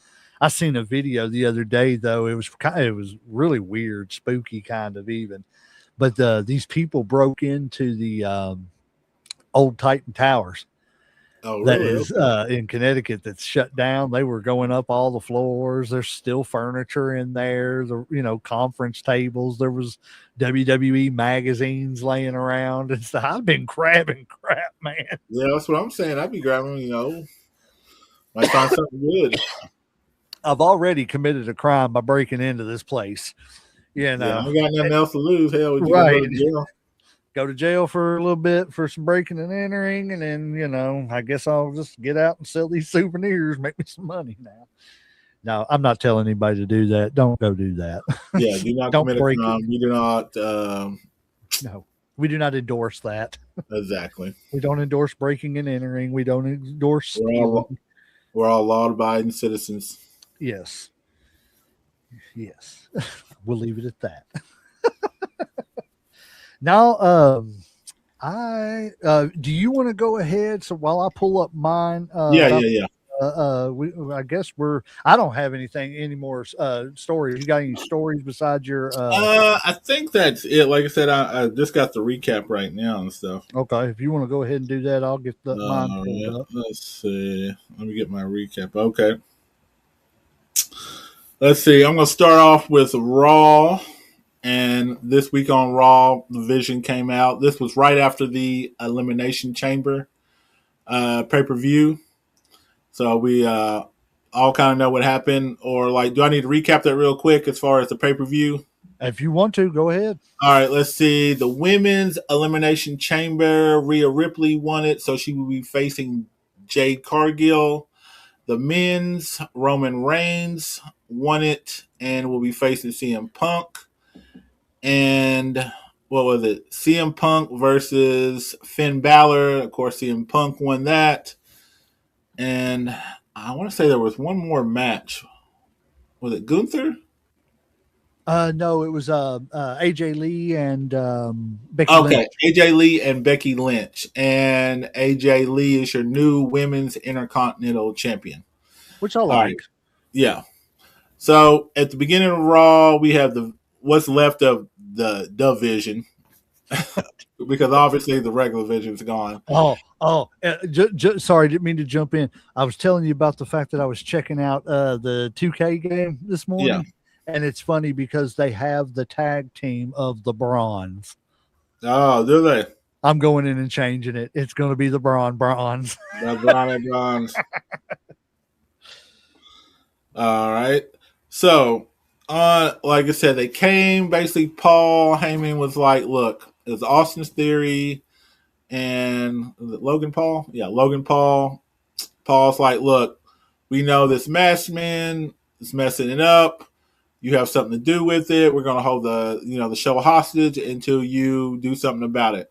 I seen a video the other day though. It was really weird, spooky kind of even. But these people broke into the old Titan Towers. Oh, really? That is in Connecticut that's shut down. They were going up all the floors. There's still furniture in there. The conference tables. There was WWE magazines laying around and stuff. I've been grabbing crap, man. Yeah, that's what I'm saying. I'd be grabbing, might find something good. I've already committed a crime by breaking into this place. I got nothing else to lose. Hell, would you right. go to jail? Go to jail for a little bit for some breaking and entering, and then I guess I'll just get out and sell these souvenirs, make me some money now. No, I'm not telling anybody to do that. Don't go do that. Yeah, do not commit a crime. You do not. No, we do not endorse that. Exactly. We don't endorse breaking and entering. We don't endorse stealing. We're all law-abiding citizens. Yes. Yes, we'll leave it at that. Now, I do you want to go ahead? So while I pull up mine Yeah, about yeah, yeah. I guess we're. I don't have anything any more stories. You got any stories besides your? I think that's it. Like I said, I just got the recap right now and stuff. Okay, if you want to go ahead and do that, I'll get mine pulled Yeah, up. let's see. Let me get my recap. Okay. Let's see. I'm going to start off with Raw. And this week on Raw, the Vision came out. This was right after the Elimination Chamber pay per view. So we all kind of know what happened. Or, like, do I need to recap that real quick as far as the pay per view? If you want to, go ahead. All right, let's see. The Women's Elimination Chamber, Rhea Ripley won it. So she will be facing Jade Cargill. The men's, Roman Reigns won it and will be facing CM Punk. And what was it? CM Punk versus Finn Balor. Of course, CM Punk won that. And I want to say there was one more match. Was it Gunther? No, it was AJ Lee and Becky Okay, Lynch, AJ Lee and Becky Lynch. And AJ Lee is your new women's intercontinental champion. which I All right. like. Yeah. So at the beginning of Raw, we have the what's left of the division because obviously the regular vision's gone. Sorry, didn't mean to jump in. I was telling you about the fact that I was checking out the 2K game this Yeah. morning, and it's funny because they have the tag team of the Bronze. Oh, do they? I'm going in and changing it. It's going to be the Bronze. The Bronze. All right. So, like I said, they came. Basically, Paul Heyman was like, "Look, it's Austin's Theory and was it Logan Paul? Yeah, Logan Paul. Paul's like, look, we know this masked man is messing it up. You have something to do with it. We're going to hold the show hostage until you do something about it."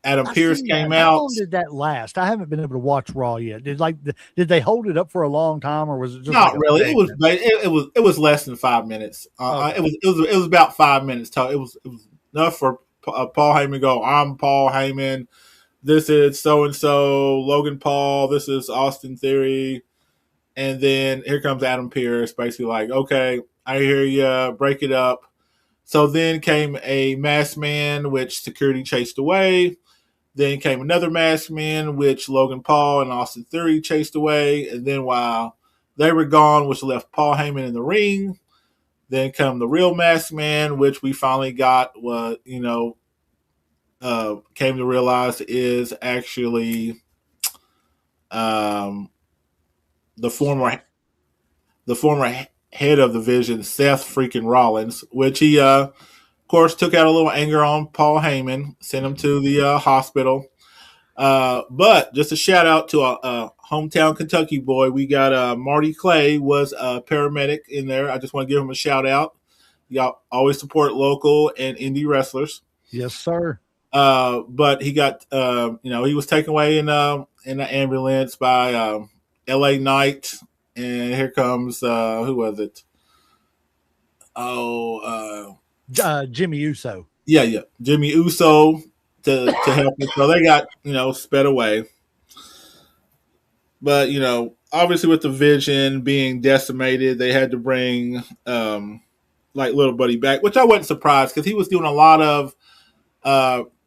Adam Pearce came How out. long did that last? I haven't been able to watch Raw yet. Did they hold it up for a long time, or was it just Not like really. It was less than 5 minutes. Okay. It was about 5 minutes. It was enough for Paul Heyman to go, "I'm Paul Heyman. This is so and so Logan Paul. This is Austin Theory." And then here comes Adam Pearce, basically like, "Okay, I hear you. Break it up." So then came a masked man, which security chased away. Then came another masked man, which Logan Paul and Austin Theory chased away. And then while they were gone, which left Paul Heyman in the ring, then come the real masked man, which we finally got what, came to realize is actually um, the former head of the Vision, Seth freaking Rollins, which he, of course, took out a little anger on Paul Heyman, sent him to the hospital. But just a shout out to a hometown Kentucky boy. We got Marty Clay was a paramedic in there. I just want to give him a shout out. Y'all always support local and indie wrestlers. Yes, sir. But he got, he was taken away in an ambulance by L.A. Knight. And here comes, who was it? Oh, Jimmy Uso. Yeah. Jimmy Uso to help him. So they got, sped away. But, obviously with the Vision being decimated, they had to bring, Little Buddy back, which I wasn't surprised because he was doing a lot of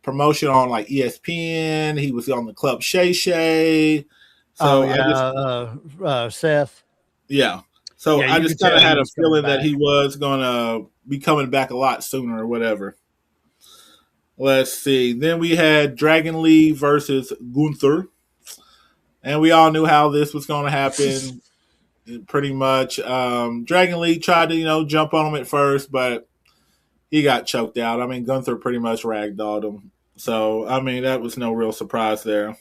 promotion on, like, ESPN. He was on the Club Shay Shay. So Seth. Yeah. So Yeah, I you just could tell kind of he had a was coming feeling that back. he was going to be coming back a lot sooner or whatever. Let's see. Then we had Dragon Lee versus Gunther. And we all knew how this was going to happen. Pretty much. Dragon Lee tried to, jump on him at first, but he got choked out. I mean, Gunther pretty much ragdolled him. So, I mean, that was no real surprise there.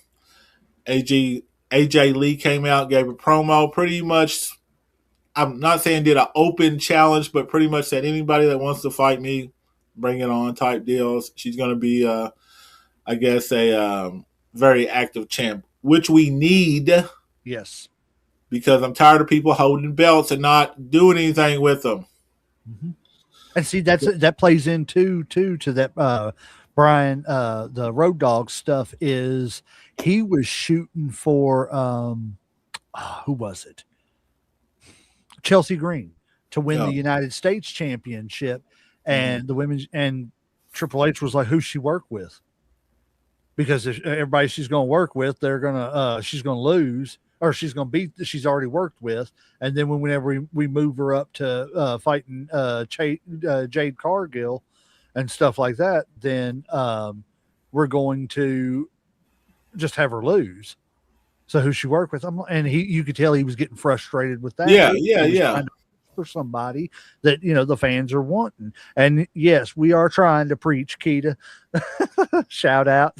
AJ Lee came out, gave a promo, pretty much, I'm not saying did an open challenge, but pretty much said anybody that wants to fight me, bring it on type deals. She's going to be, I guess, a very active champ, which we need. Yes. because I'm tired of people holding belts and not doing anything with them. Mm-hmm. And see, that plays into to that Brian the Road Dogg stuff is he was shooting for who was it? Chelsea Green to win the United States Championship, and the women's and Triple H was like, who she work with? Because if everybody she's going to work with, they're gonna she's going to lose, or she's going to beat she's already worked with. And then whenever we move her up to fighting Jade Cargill and stuff like that, then we're going to just have her lose. So who she worked with? And you could tell he was getting frustrated with that. Yeah. For somebody that the fans are wanting. And yes, we are trying to preach, Keita. Shout out.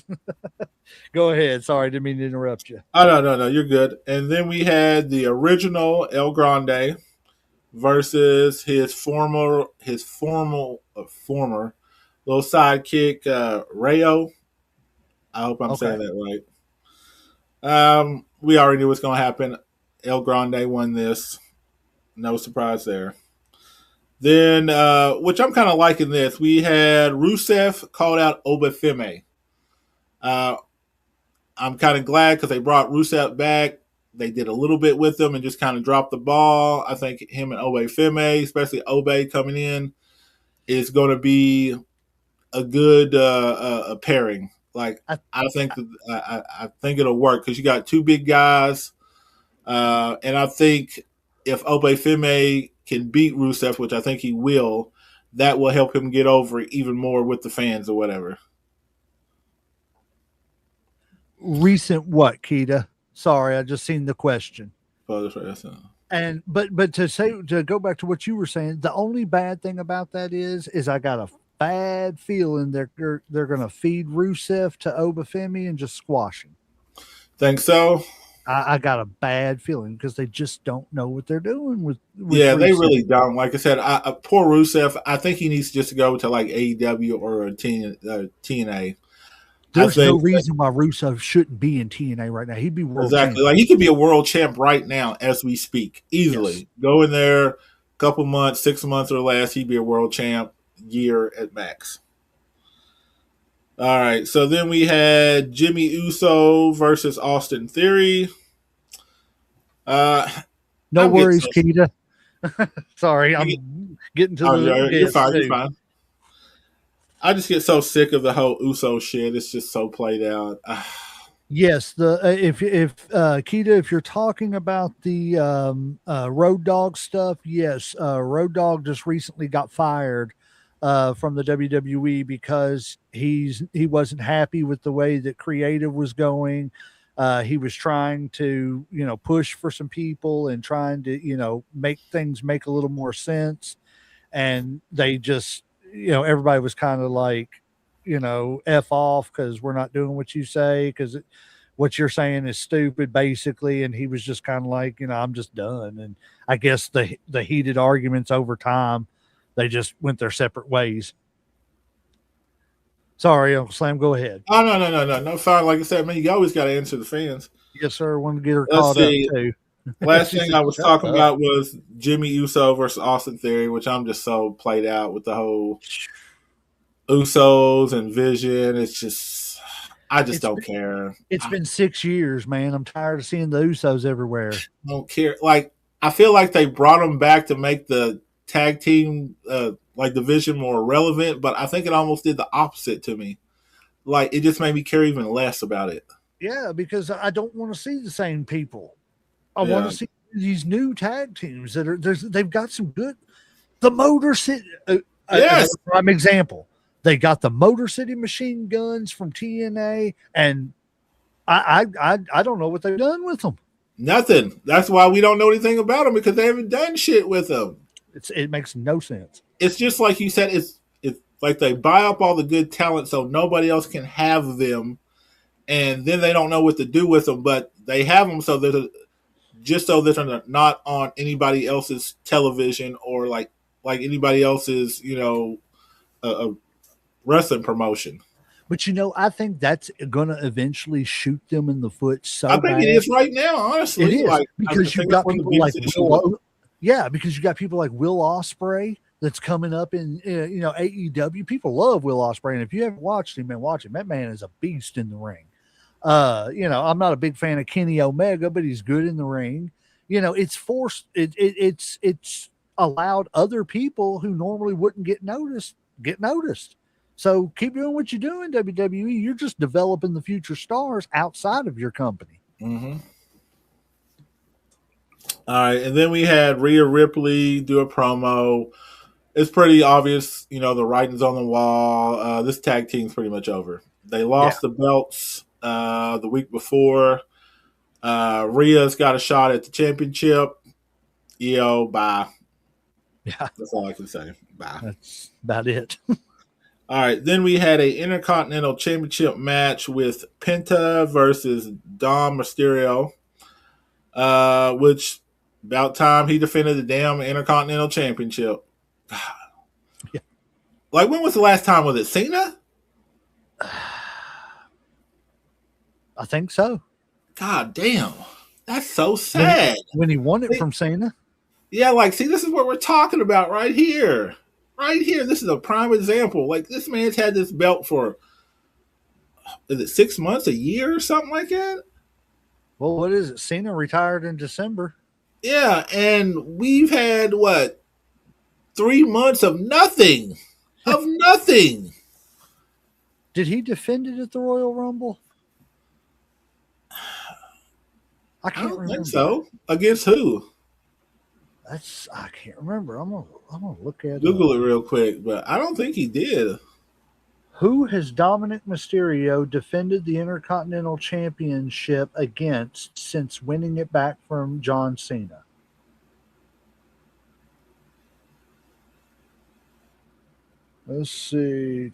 Go ahead. Sorry, didn't mean to interrupt you. Oh no, you're good. And then we had the original El Grande versus his former little sidekick Rayo. I hope I'm saying that right. We already knew what's going to happen. El Grande won this. No surprise there. Then, which I'm kind of liking this, we had Rusev called out Obafemi. I'm kind of glad because they brought Rusev back. They did a little bit with him and just kind of dropped the ball. I think him and Obafemi, especially Obe coming in, is going to be a good pairing. Like I think it'll work because you got two big guys, and I think if Obafemi can beat Rusev, which I think he will, that will help him get over even more with the fans or whatever. Recent what, Keita? Sorry, I just seen the question. And but to go back to what you were saying, the only bad thing about that is I got a bad feeling they're going to feed Rusev to Obafemi and just squash him. Think so? I got a bad feeling because they just don't know what they're doing with Rusev. They really Mm-hmm. don't. Like I said, poor Rusev. I think he needs just to go to like AEW or TNA. There's no reason why Rusev shouldn't be in TNA right now. He'd be world champ. Like he could be a world champ right now as we speak, easily. Yes. Go in there, a couple months, 6 months or less, he'd be a world champ year at max. All right, so then we had Jimmy Uso versus Austin Theory. No worries, Keita. Sorry, I'm getting to the. You're fine. You're fine. I just get so sick of the whole Uso shit. It's just so played out. Yes, if Keita, if you're talking about the Road Dogg stuff, yes, Road Dogg just recently got fired from the WWE because he wasn't happy with the way that creative was going. He was trying to push for some people and trying to make things make a little more sense, and they just everybody was kind of like F off because we're not doing what you say because what you're saying is stupid basically. And he was just kind of like I'm just done. And I guess the heated arguments over time, they just went their separate ways. Sorry, Uncle Slam, go ahead. Oh, no, fine. Like I said, man, you always got to answer the fans. Yes, sir. Want to get her caught up too. Last thing I was talking about was Jimmy Uso versus Austin Theory, which I'm just so played out with the whole Usos and Vision. It's just, I just don't care. It's been 6 years, man. I'm tired of seeing the Usos everywhere. I don't care. Like, I feel like they brought them back to make the tag team division more relevant, but I think it almost did the opposite to me. Like, it just made me care even less about it. Yeah, because I don't want to see the same people. I want to see these new tag teams that are they've got some good. The Motor City, yes, prime example. They got the Motor City Machine Guns from TNA, and I don't know what they've done with them. Nothing. That's why we don't know anything about them because they haven't done shit with them. It makes no sense. It's just like you said. It's like they buy up all the good talent so nobody else can have them, and then they don't know what to do with them. But they have them so that just so that they're not on anybody else's television or like anybody else's a wrestling promotion. But I think that's going to eventually shoot them in the foot I so think it bad. is right now, honestly. It is Like I because think you've it's got one of the people like biggest issues. Because you got people like Will Ospreay that's coming up in AEW. People love Will Ospreay, and if you haven't watched him, man, watch him. That man is a beast in the ring. I'm not a big fan of Kenny Omega, but he's good in the ring. It's forced. It's allowed other people who normally wouldn't get noticed. So keep doing what you're doing, WWE. You're just developing the future stars outside of your company. Mm-hmm. All right, and then we had Rhea Ripley do a promo. It's pretty obvious, the writing's on the wall. This tag team's pretty much over. They lost the belts the week before. Rhea's got a shot at the championship. Bye. Yeah, that's all I can say. Bye. That's about it. All right, then we had a Intercontinental Championship match with Penta versus Dom Mysterio, which about time he defended the damn Intercontinental Championship. Yeah. Like, when was the last time? Was it Cena? I think so. God damn. That's so sad. When he won it from Cena? Yeah, like, see, this is what we're talking about right here. Right here. This is a prime example. Like, this man's had this belt for, is it 6 months, a year, or something like that? Well, what is it? Cena retired in December. Yeah, and we've had, 3 months of nothing. Of nothing. Did he defend it at the Royal Rumble? I can't remember. Think so. Against who? I can't remember. I'm gonna look at Google it real quick, but I don't think he did. Who has Dominic Mysterio defended the Intercontinental Championship against since winning it back from John Cena? Let's see.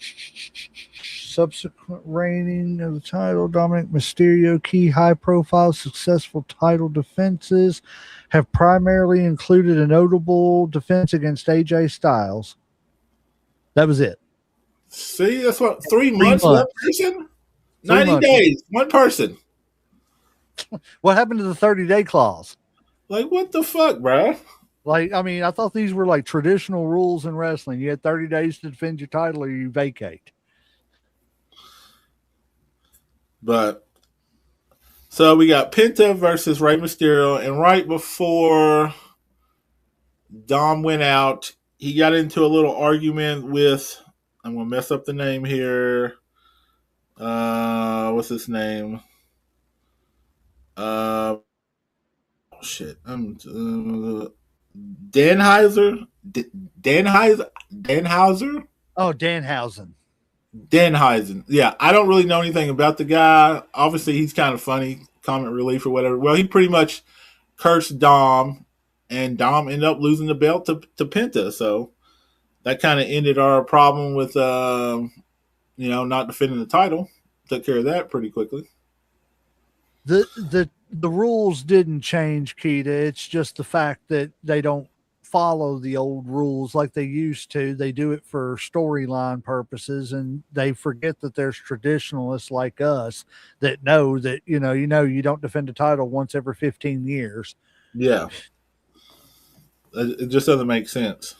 Subsequent reigning of the title, Dominic Mysterio, key high-profile successful title defenses have primarily included a notable defense against AJ Styles. That was it. See, that's what, 3 months, one person? 90 days, one person. What happened to the 30-day clause? Like, what the fuck, bro? Like, I mean, I thought these were like traditional rules in wrestling. You had 30 days to defend your title or you vacate. But, so we got Penta versus Rey Mysterio, and right before Dom went out, he got into a little argument with, I'm going to mess up the name here. What's his name? Shit. Danhauser? Danhauser? Oh, Danhausen. Danhausen. Yeah, I don't really know anything about the guy. Obviously, he's kind of funny, comic relief or whatever. Well, he pretty much cursed Dom, and Dom ended up losing the belt to Penta. So that kind of ended our problem with, not defending the title. Took care of that pretty quickly. The rules didn't change, Keita. It's just the fact that they don't follow the old rules like they used to. They do it for storyline purposes, and they forget that there's traditionalists like us that know that you don't defend a title once every 15 years. Yeah, it just doesn't make sense.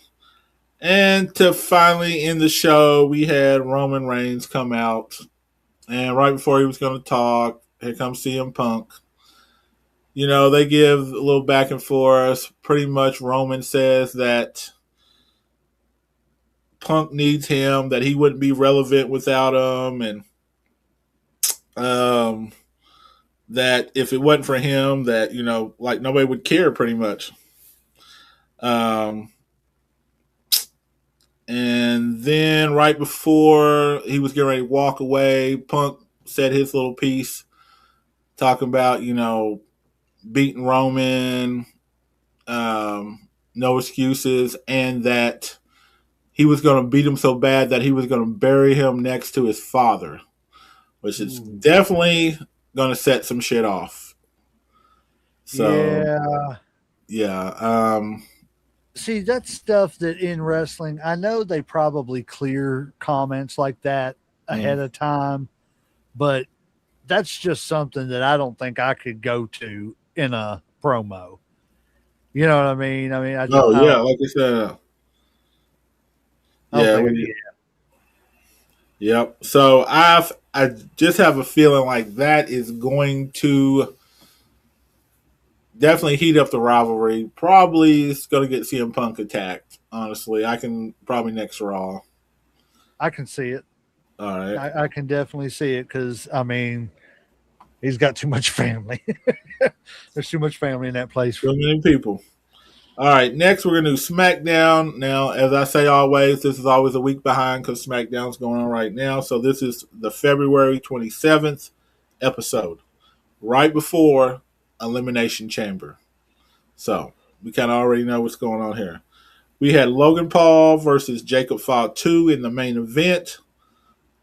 And to finally end the show, we had Roman Reigns come out, and right before he was going to talk, here comes CM Punk. They give a little back and forth. Pretty much Roman says that Punk needs him, that he wouldn't be relevant without him, and that if it wasn't for him, that, nobody would care pretty much. And then right before he was getting ready to walk away, Punk said his little piece talking about, beating Roman, no excuses, and that he was going to beat him so bad that he was going to bury him next to his father, which is definitely going to set some shit off. So, yeah. See, that's stuff that in wrestling, I know they probably clear comments like that ahead of time, but that's just something that I don't think I could go to in a promo. You know what I mean? I Oh don't, yeah, like I said, I don't yeah, think, yeah. yep. So I just have a feeling like that is going to definitely heat up the rivalry. Probably it's going to get CM Punk attacked. Honestly, I can probably next Raw. I can see it. All right. I can definitely see it because he's got too much family. There's too much family in that place. So many people. All right, next we're going to do SmackDown. Now, as I say always, this is always a week behind because SmackDown's going on right now. So this is the February 27th episode, right before Elimination Chamber. So we kind of already know what's going on here. We had Logan Paul versus Jacob Fatu in the main event.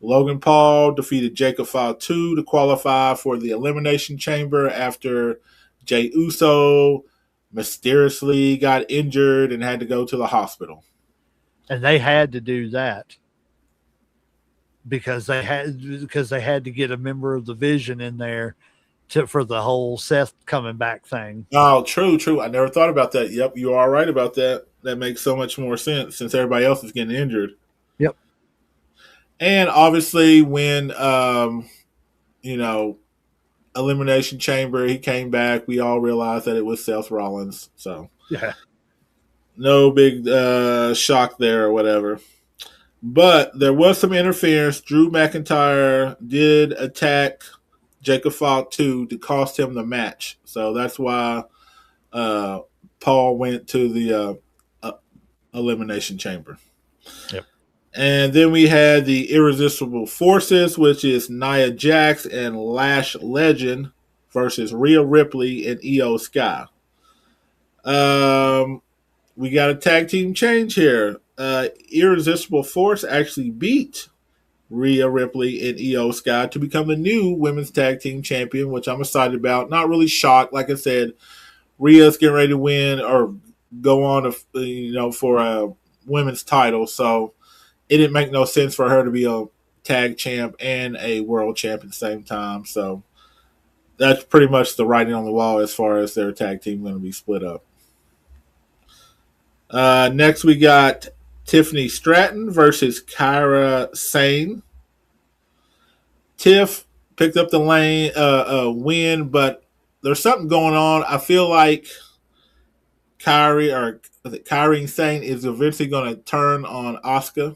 Logan Paul defeated Jacob Fatu to qualify for the Elimination Chamber after Jey Uso mysteriously got injured and had to go to the hospital. And they had to do that because they had to get a member of the Vision in there for the whole Seth coming back thing. Oh, true. I never thought about that. Yep, you are right about that. That makes so much more sense since everybody else is getting injured. Yep. And obviously when Elimination Chamber, he came back, we all realized that it was Seth Rollins. So yeah, no big shock there or whatever. But there was some interference. Drew McIntyre did attack Jacob Fatu to cost him the match. So that's why Paul went to the Elimination Chamber. Yep. And then we had the Irresistible Forces, which is Nia Jax and Lash Legend versus Rhea Ripley and Io Sky. We got a tag team change here. Irresistible Force actually beat Rhea Ripley and Io Sky to become the new women's tag team champion, which I'm excited about. Not really shocked. Like I said, Rhea's getting ready to win or go on to, for a women's title. So it didn't make no sense for her to be a tag champ and a world champ at the same time. So that's pretty much the writing on the wall as far as their tag team going to be split up. Next, we got Tiffany Stratton versus Kyra Sane. Tiff picked up the win, but there's something going on. I feel like Kyrie Sane is eventually going to turn on Asuka.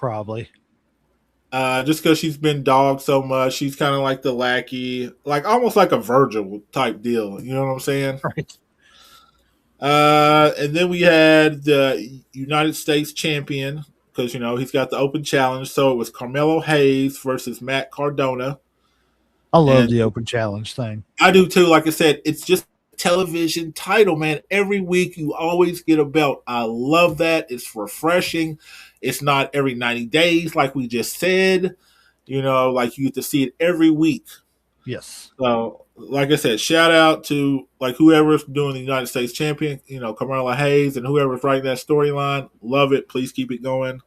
probably. Just because she's been dogged so much, she's kind of like the lackey, like almost like a Virgil type deal. You know what I'm saying? Right. And then we had the United States champion because he's got the open challenge. So it was Carmelo Hayes versus Matt Cardona. I love the open challenge thing. I do too. Like I said, it's just a television title, man. Every week you always get a belt. I love that. It's refreshing. It's not every 90 days like we just said. Like you get to see it every week. Yes. So, like I said, shout out to whoever's doing the United States champion, Carmelo Hayes and whoever's writing that storyline. Love it. Please keep it going.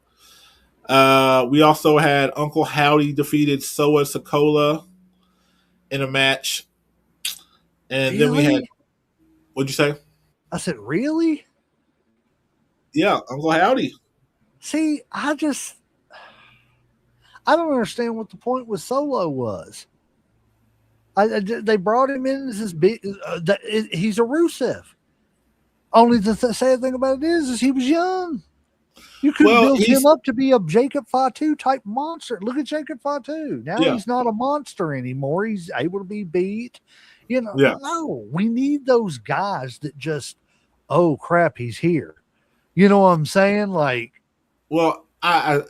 We also had Uncle Howdy defeated Soa Sokola in a match. And then we had, what'd you say? I said, really? Yeah, Uncle Howdy. See, I don't understand what the point with Solo was. They brought him in as this big. He's a Rusev. Only the sad thing about it is he was young. You could build him up to be a Jacob Fatu type monster. Look at Jacob Fatu. Now he's not a monster anymore. He's able to be beat. No, we need those guys that just, oh crap, he's here. You know what I'm saying? Like, well, I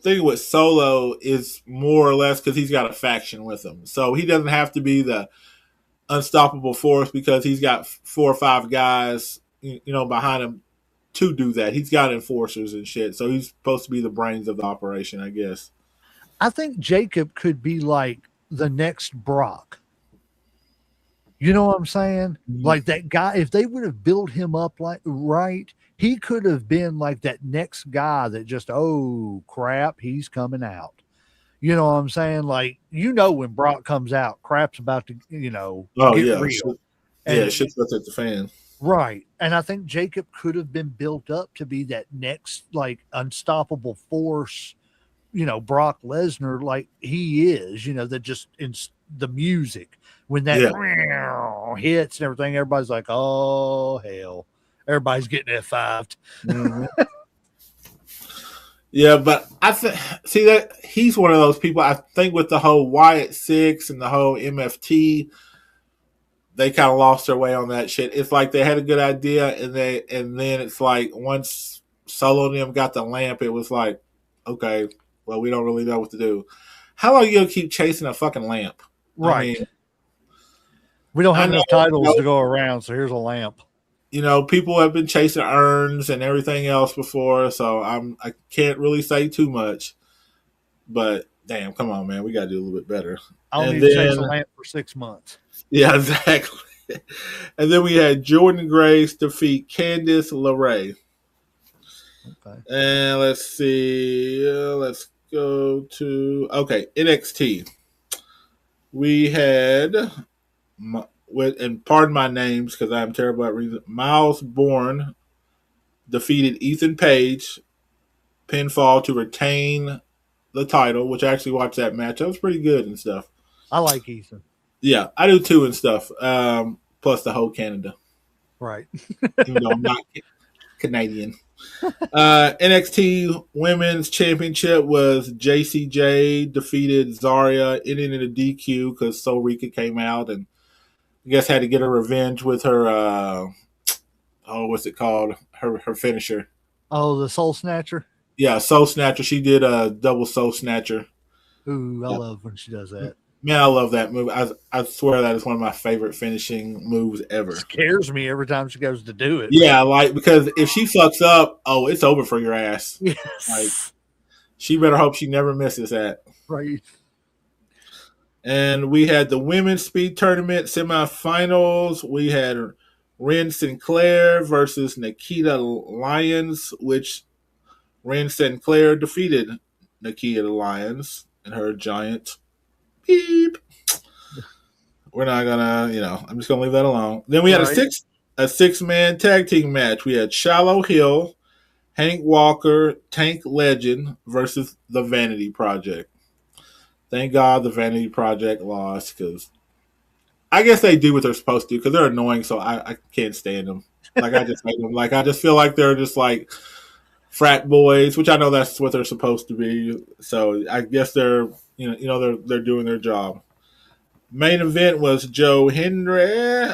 think with Solo is more or less because he's got a faction with him. So he doesn't have to be the unstoppable force because he's got 4 or 5 guys, behind him to do that. He's got enforcers and shit. So he's supposed to be the brains of the operation, I guess. I think Jacob could be like the next Brock. You know what I'm saying? Mm-hmm. Like that guy, if they would have built him up right, he could have been like that next guy that just, oh crap, he's coming out. You know what I'm saying? Like, when Brock comes out, crap's about to, Oh get yeah, real. yeah, And shit's about to hit the fan. right. And I think Jacob could have been built up to be that next like unstoppable force, Brock Lesnar, like he is, that just in the music when that hits and everything, everybody's like, oh hell. Everybody's getting F5'd. Mm-hmm. Yeah, but I see that he's one of those people. I think with the whole Wyatt Six and the whole MFT, they kind of lost their way on that shit. It's like they had a good idea, and then it's like once Solo and them got the lamp, it was like, okay, well, we don't really know what to do. How long are you gonna keep chasing a fucking lamp? Right. I mean, we don't have enough titles to go around, so here's a lamp. People have been chasing urns and everything else before, so I can't really say too much. But damn, come on, man, we got to do a little bit better. I'll need to chase a lamp for 6 months. Yeah, exactly. And then we had Jordan Grace defeat Candice LeRae. Okay. And let's see. Let's go to NXT. We had and pardon my names because I'm terrible at reading. Miles Bourne defeated Ethan Page, pinfall to retain the title, which I actually watched that match. That was pretty good and stuff. I like Ethan. Yeah, I do too and stuff. Plus the whole Canada. Right. Even though I'm not Canadian. NXT Women's Championship was JCJ defeated Zarya, ending in a DQ because Soul Rika came out and I guess had to get her revenge with her what's it called? Her finisher. Oh, the Soul Snatcher? Yeah, Soul Snatcher. She did a double Soul Snatcher. Ooh, I love when she does that. Man, I love that move. I swear that is one of my favorite finishing moves ever. It scares me every time she goes to do it. Yeah, because if she fucks up, oh, it's over for your ass. Yes. Like, she better hope she never misses that. Right. And we had the women's speed tournament semifinals. We had Ren Sinclair versus Nikita Lyons, which Ren Sinclair defeated Nikita Lyons and her giant beep. We're not gonna, I'm just gonna leave that alone. Then we had a six-man tag team match. We had Shallow Hill, Hank Walker, Tank Legend versus the Vanity Project. Thank God the Vanity Project lost because I guess they do what they're supposed to because they're annoying. So I can't stand them. Like I just hate them. Like I just feel like they're just like frat boys, which I know that's what they're supposed to be. So I guess they're they're doing their job. Main event was Joe Hendry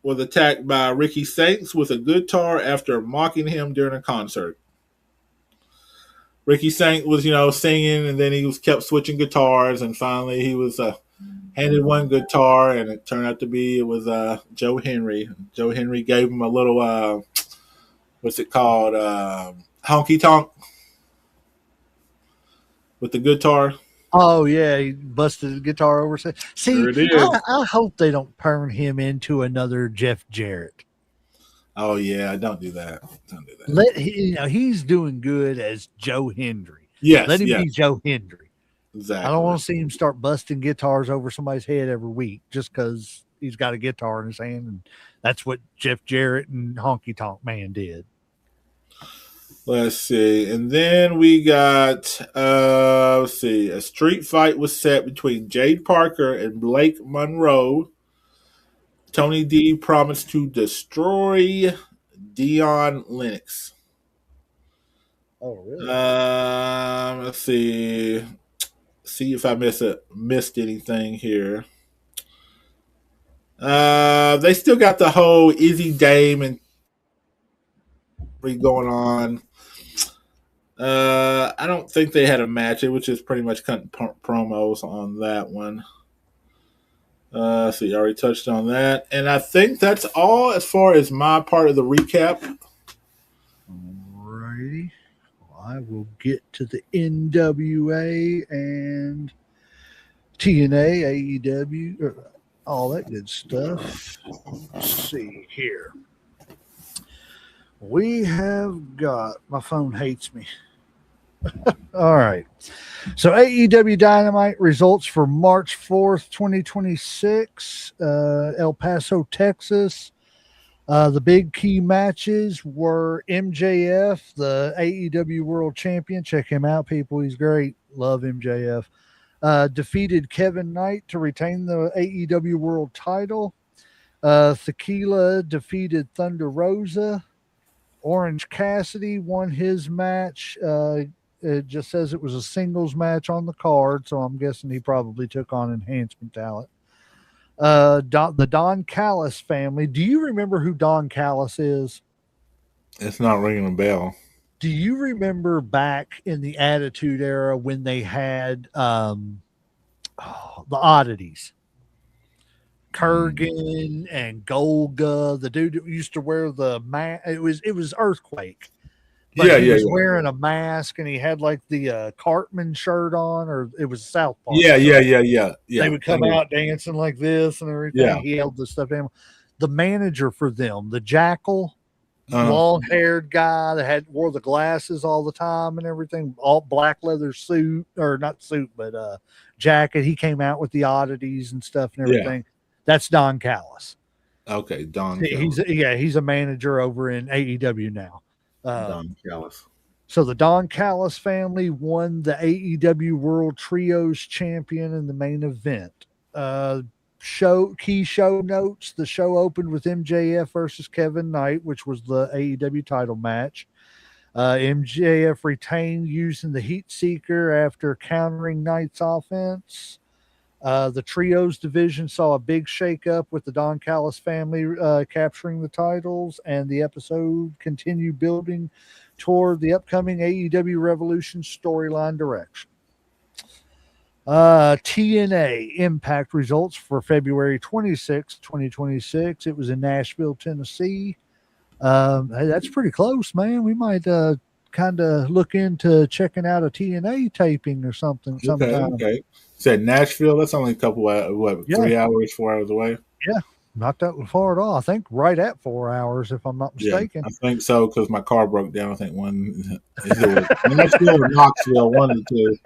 was attacked by Ricky Saints with a guitar after mocking him during a concert. Ricky Saints was, singing, and then he kept switching guitars, and finally he was handed one guitar, and it turned out to be Joe Henry. Joe Henry gave him a little what's it called, honky tonk with the guitar. Oh yeah, he busted the guitar over. See, Sure I hope they don't turn him into another Jeff Jarrett. Oh yeah, don't do that. Don't do that. He's doing good as Joe Hendry. Yes, let him be Joe Hendry. Exactly. I don't want to see him start busting guitars over somebody's head every week just because he's got a guitar in his hand, and that's what Jeff Jarrett and Honky Tonk Man did. Let's see. And then we got, a street fight was set between Jade Parker and Blake Monroe. Tony D promised to destroy Dion Lennox. Oh, really? Let's see. See if I missed anything here. They still got the whole Izzy Dame and going on. I don't think they had a match. It was just pretty much cutting promos on that one. So you already touched on that. And I think that's all as far as my part of the recap. Alrighty. Well, I will get to the NWA and TNA, AEW, all that good stuff. Let's see here. We have got, my phone hates me. All right. So AEW Dynamite results for March 4th, 2026, El Paso, Texas. The big key matches were MJF, the AEW World Champion. Check him out, people. He's great. Love MJF. Defeated Kevin Knight to retain the AEW World title. Tequila defeated Thunder Rosa. Orange Cassidy won his match. It just says it was a singles match on the card, so I'm guessing he probably took on enhancement talent. The Don Callis family. Do you remember who Don Callis is? It's not ringing a bell. Do you remember back in the Attitude Era when they had the oddities? Kurgan and Golga, the dude that used to wear the mask. It was Earthquake. But he was wearing a mask and he had like the Cartman shirt on, or it was Southpaw. Yeah. They would come out dancing like this and everything. Yeah. He held the stuff down. The manager for them, the Jackal, long-haired guy that wore the glasses all the time and everything, all black leather suit, or not suit, but jacket. He came out with the oddities and stuff and everything. Yeah. That's Don Callis. Okay, Don. He's a manager over in AEW now. Don Callis. So the Don Callis family won the AEW World Trios Champion in the main event. Key show notes: the show opened with MJF versus Kevin Knight, which was the AEW title match. MJF retained using the Heat Seeker after countering Knight's offense. The Trios division saw a big shakeup with the Don Callis family capturing the titles, and the episode continued building toward the upcoming AEW Revolution storyline direction. TNA Impact results for February 26, 2026. It was in Nashville, Tennessee. Hey, that's pretty close, man. We might kind of look into checking out a TNA taping or something sometime. Okay. Said Nashville. That's only a couple 3 hours, 4 hours away. Yeah, not that far at all. I think right at 4 hours, if I'm not mistaken. Yeah, I think so, because my car broke down. I think one Nashville or Knoxville, one of the two.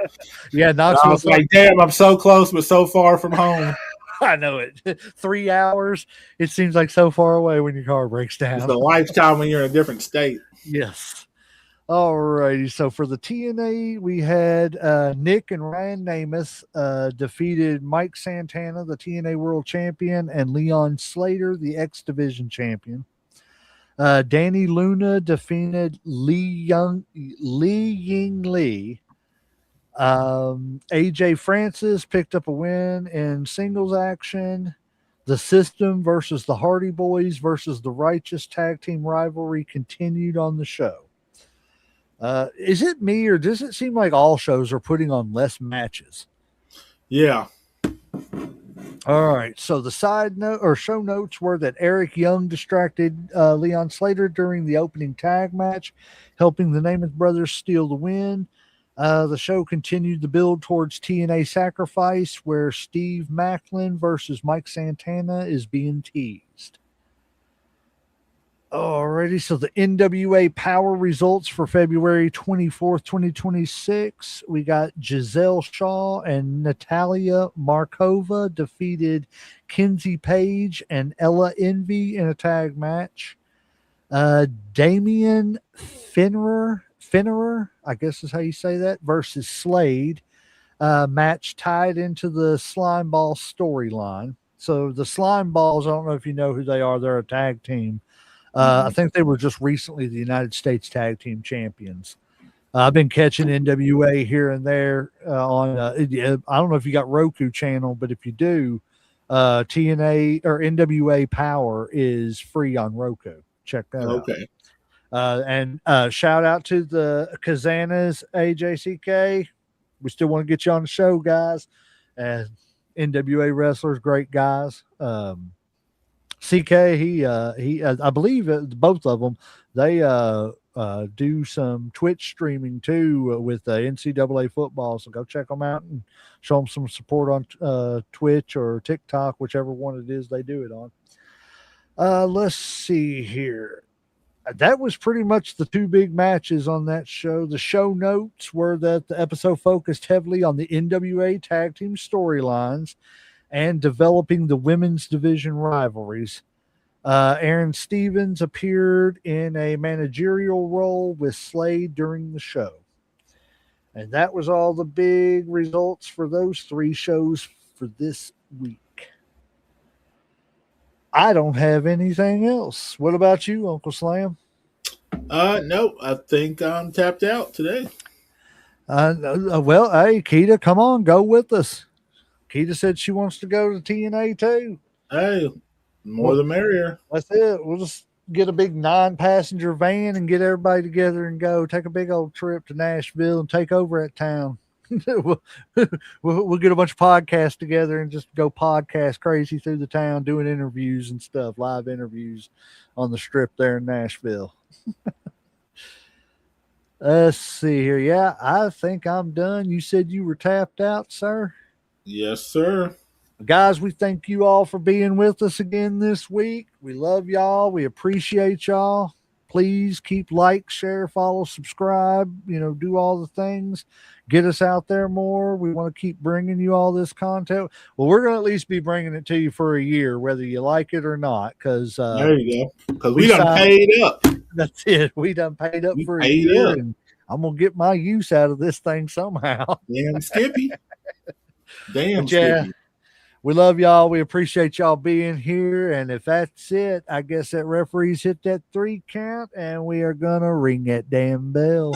Yeah, Knoxville. I was like, damn, I'm so close, but so far from home. I know it. 3 hours. It seems like so far away when your car breaks down. It's a lifetime when you're in a different state. Yes. All righty. So for the TNA, we had Nick and Ryan Nemeth defeated Mike Santana, the TNA World Champion, and Leon Slater, the X Division Champion. Danny Luna defeated Li Ying Lee. AJ Francis picked up a win in singles action. The System versus the Hardy Boys versus the Righteous tag team rivalry continued on the show. Is it me, or does it seem like all shows are putting on less matches? Yeah. All right. So the side note or show notes were that Eric Young distracted Leon Slater during the opening tag match, helping the Nemeth brothers steal the win. The show continued the build towards TNA Sacrifice, where Steve Macklin versus Mike Santana is being teased. Alrighty, so the NWA Power results for February 24th, 2026. We got Giselle Shaw and Natalia Markova defeated Kinsey Page and Ella Envy in a tag match. Damian Finnerer, I guess is how you say that, versus Slade. Match tied into the Slime Ball storyline. So the Slime Balls, I don't know if you know who they are. They're a tag team. I think they were just recently the United States Tag Team Champions. I've been catching NWA here and there on, I don't know if you got Roku channel, but if you do, TNA or NWA Power is free on Roku. Check that out. Okay. And shout out to the Kazanas, AJCK. We still want to get you on the show, guys. And NWA wrestlers, great guys. CK, he I believe both of them, they do some Twitch streaming too with NCAA football. So go check them out and show them some support on Twitch or TikTok, whichever one it is they do it on. Let's see here. that was pretty much the two big matches on that show. The show notes were that the episode focused heavily on the NWA tag team storylines and developing the women's division rivalries. Aaron Stevens appeared in a managerial role with Slade during the show. And that was all the big results for those three shows for this week. I don't have anything else. What about you, Uncle Slam? No, I think I'm tapped out today. Well, hey, Keita, come on, go with us. Keita said she wants to go to TNA too. Hey, more the merrier. That's it. We'll just get a big 9-passenger van and get everybody together and go take a big old trip to Nashville and take over that town. we'll get a bunch of podcasts together and just go podcast crazy through the town, doing interviews and stuff, live interviews on the strip there in Nashville. Let's see here. Yeah, I think I'm done. You said you were tapped out, sir? Yes, sir. Guys, we thank you all for being with us again this week. We love y'all. We appreciate y'all. Please keep like, share, follow, subscribe, do all the things. Get us out there more. We want to keep bringing you all this content. Well, we're going to at least be bringing it to you for a year, whether you like it or not. Because there you go. Because we done paid up. That's it. We done paid up for a year. And I'm going to get my use out of this thing somehow. Damn Skippy. Damn yeah. Skippy. We love y'all. We appreciate y'all being here. And if that's it, I guess that referee's hit that 3 count and we are going to ring that damn bell.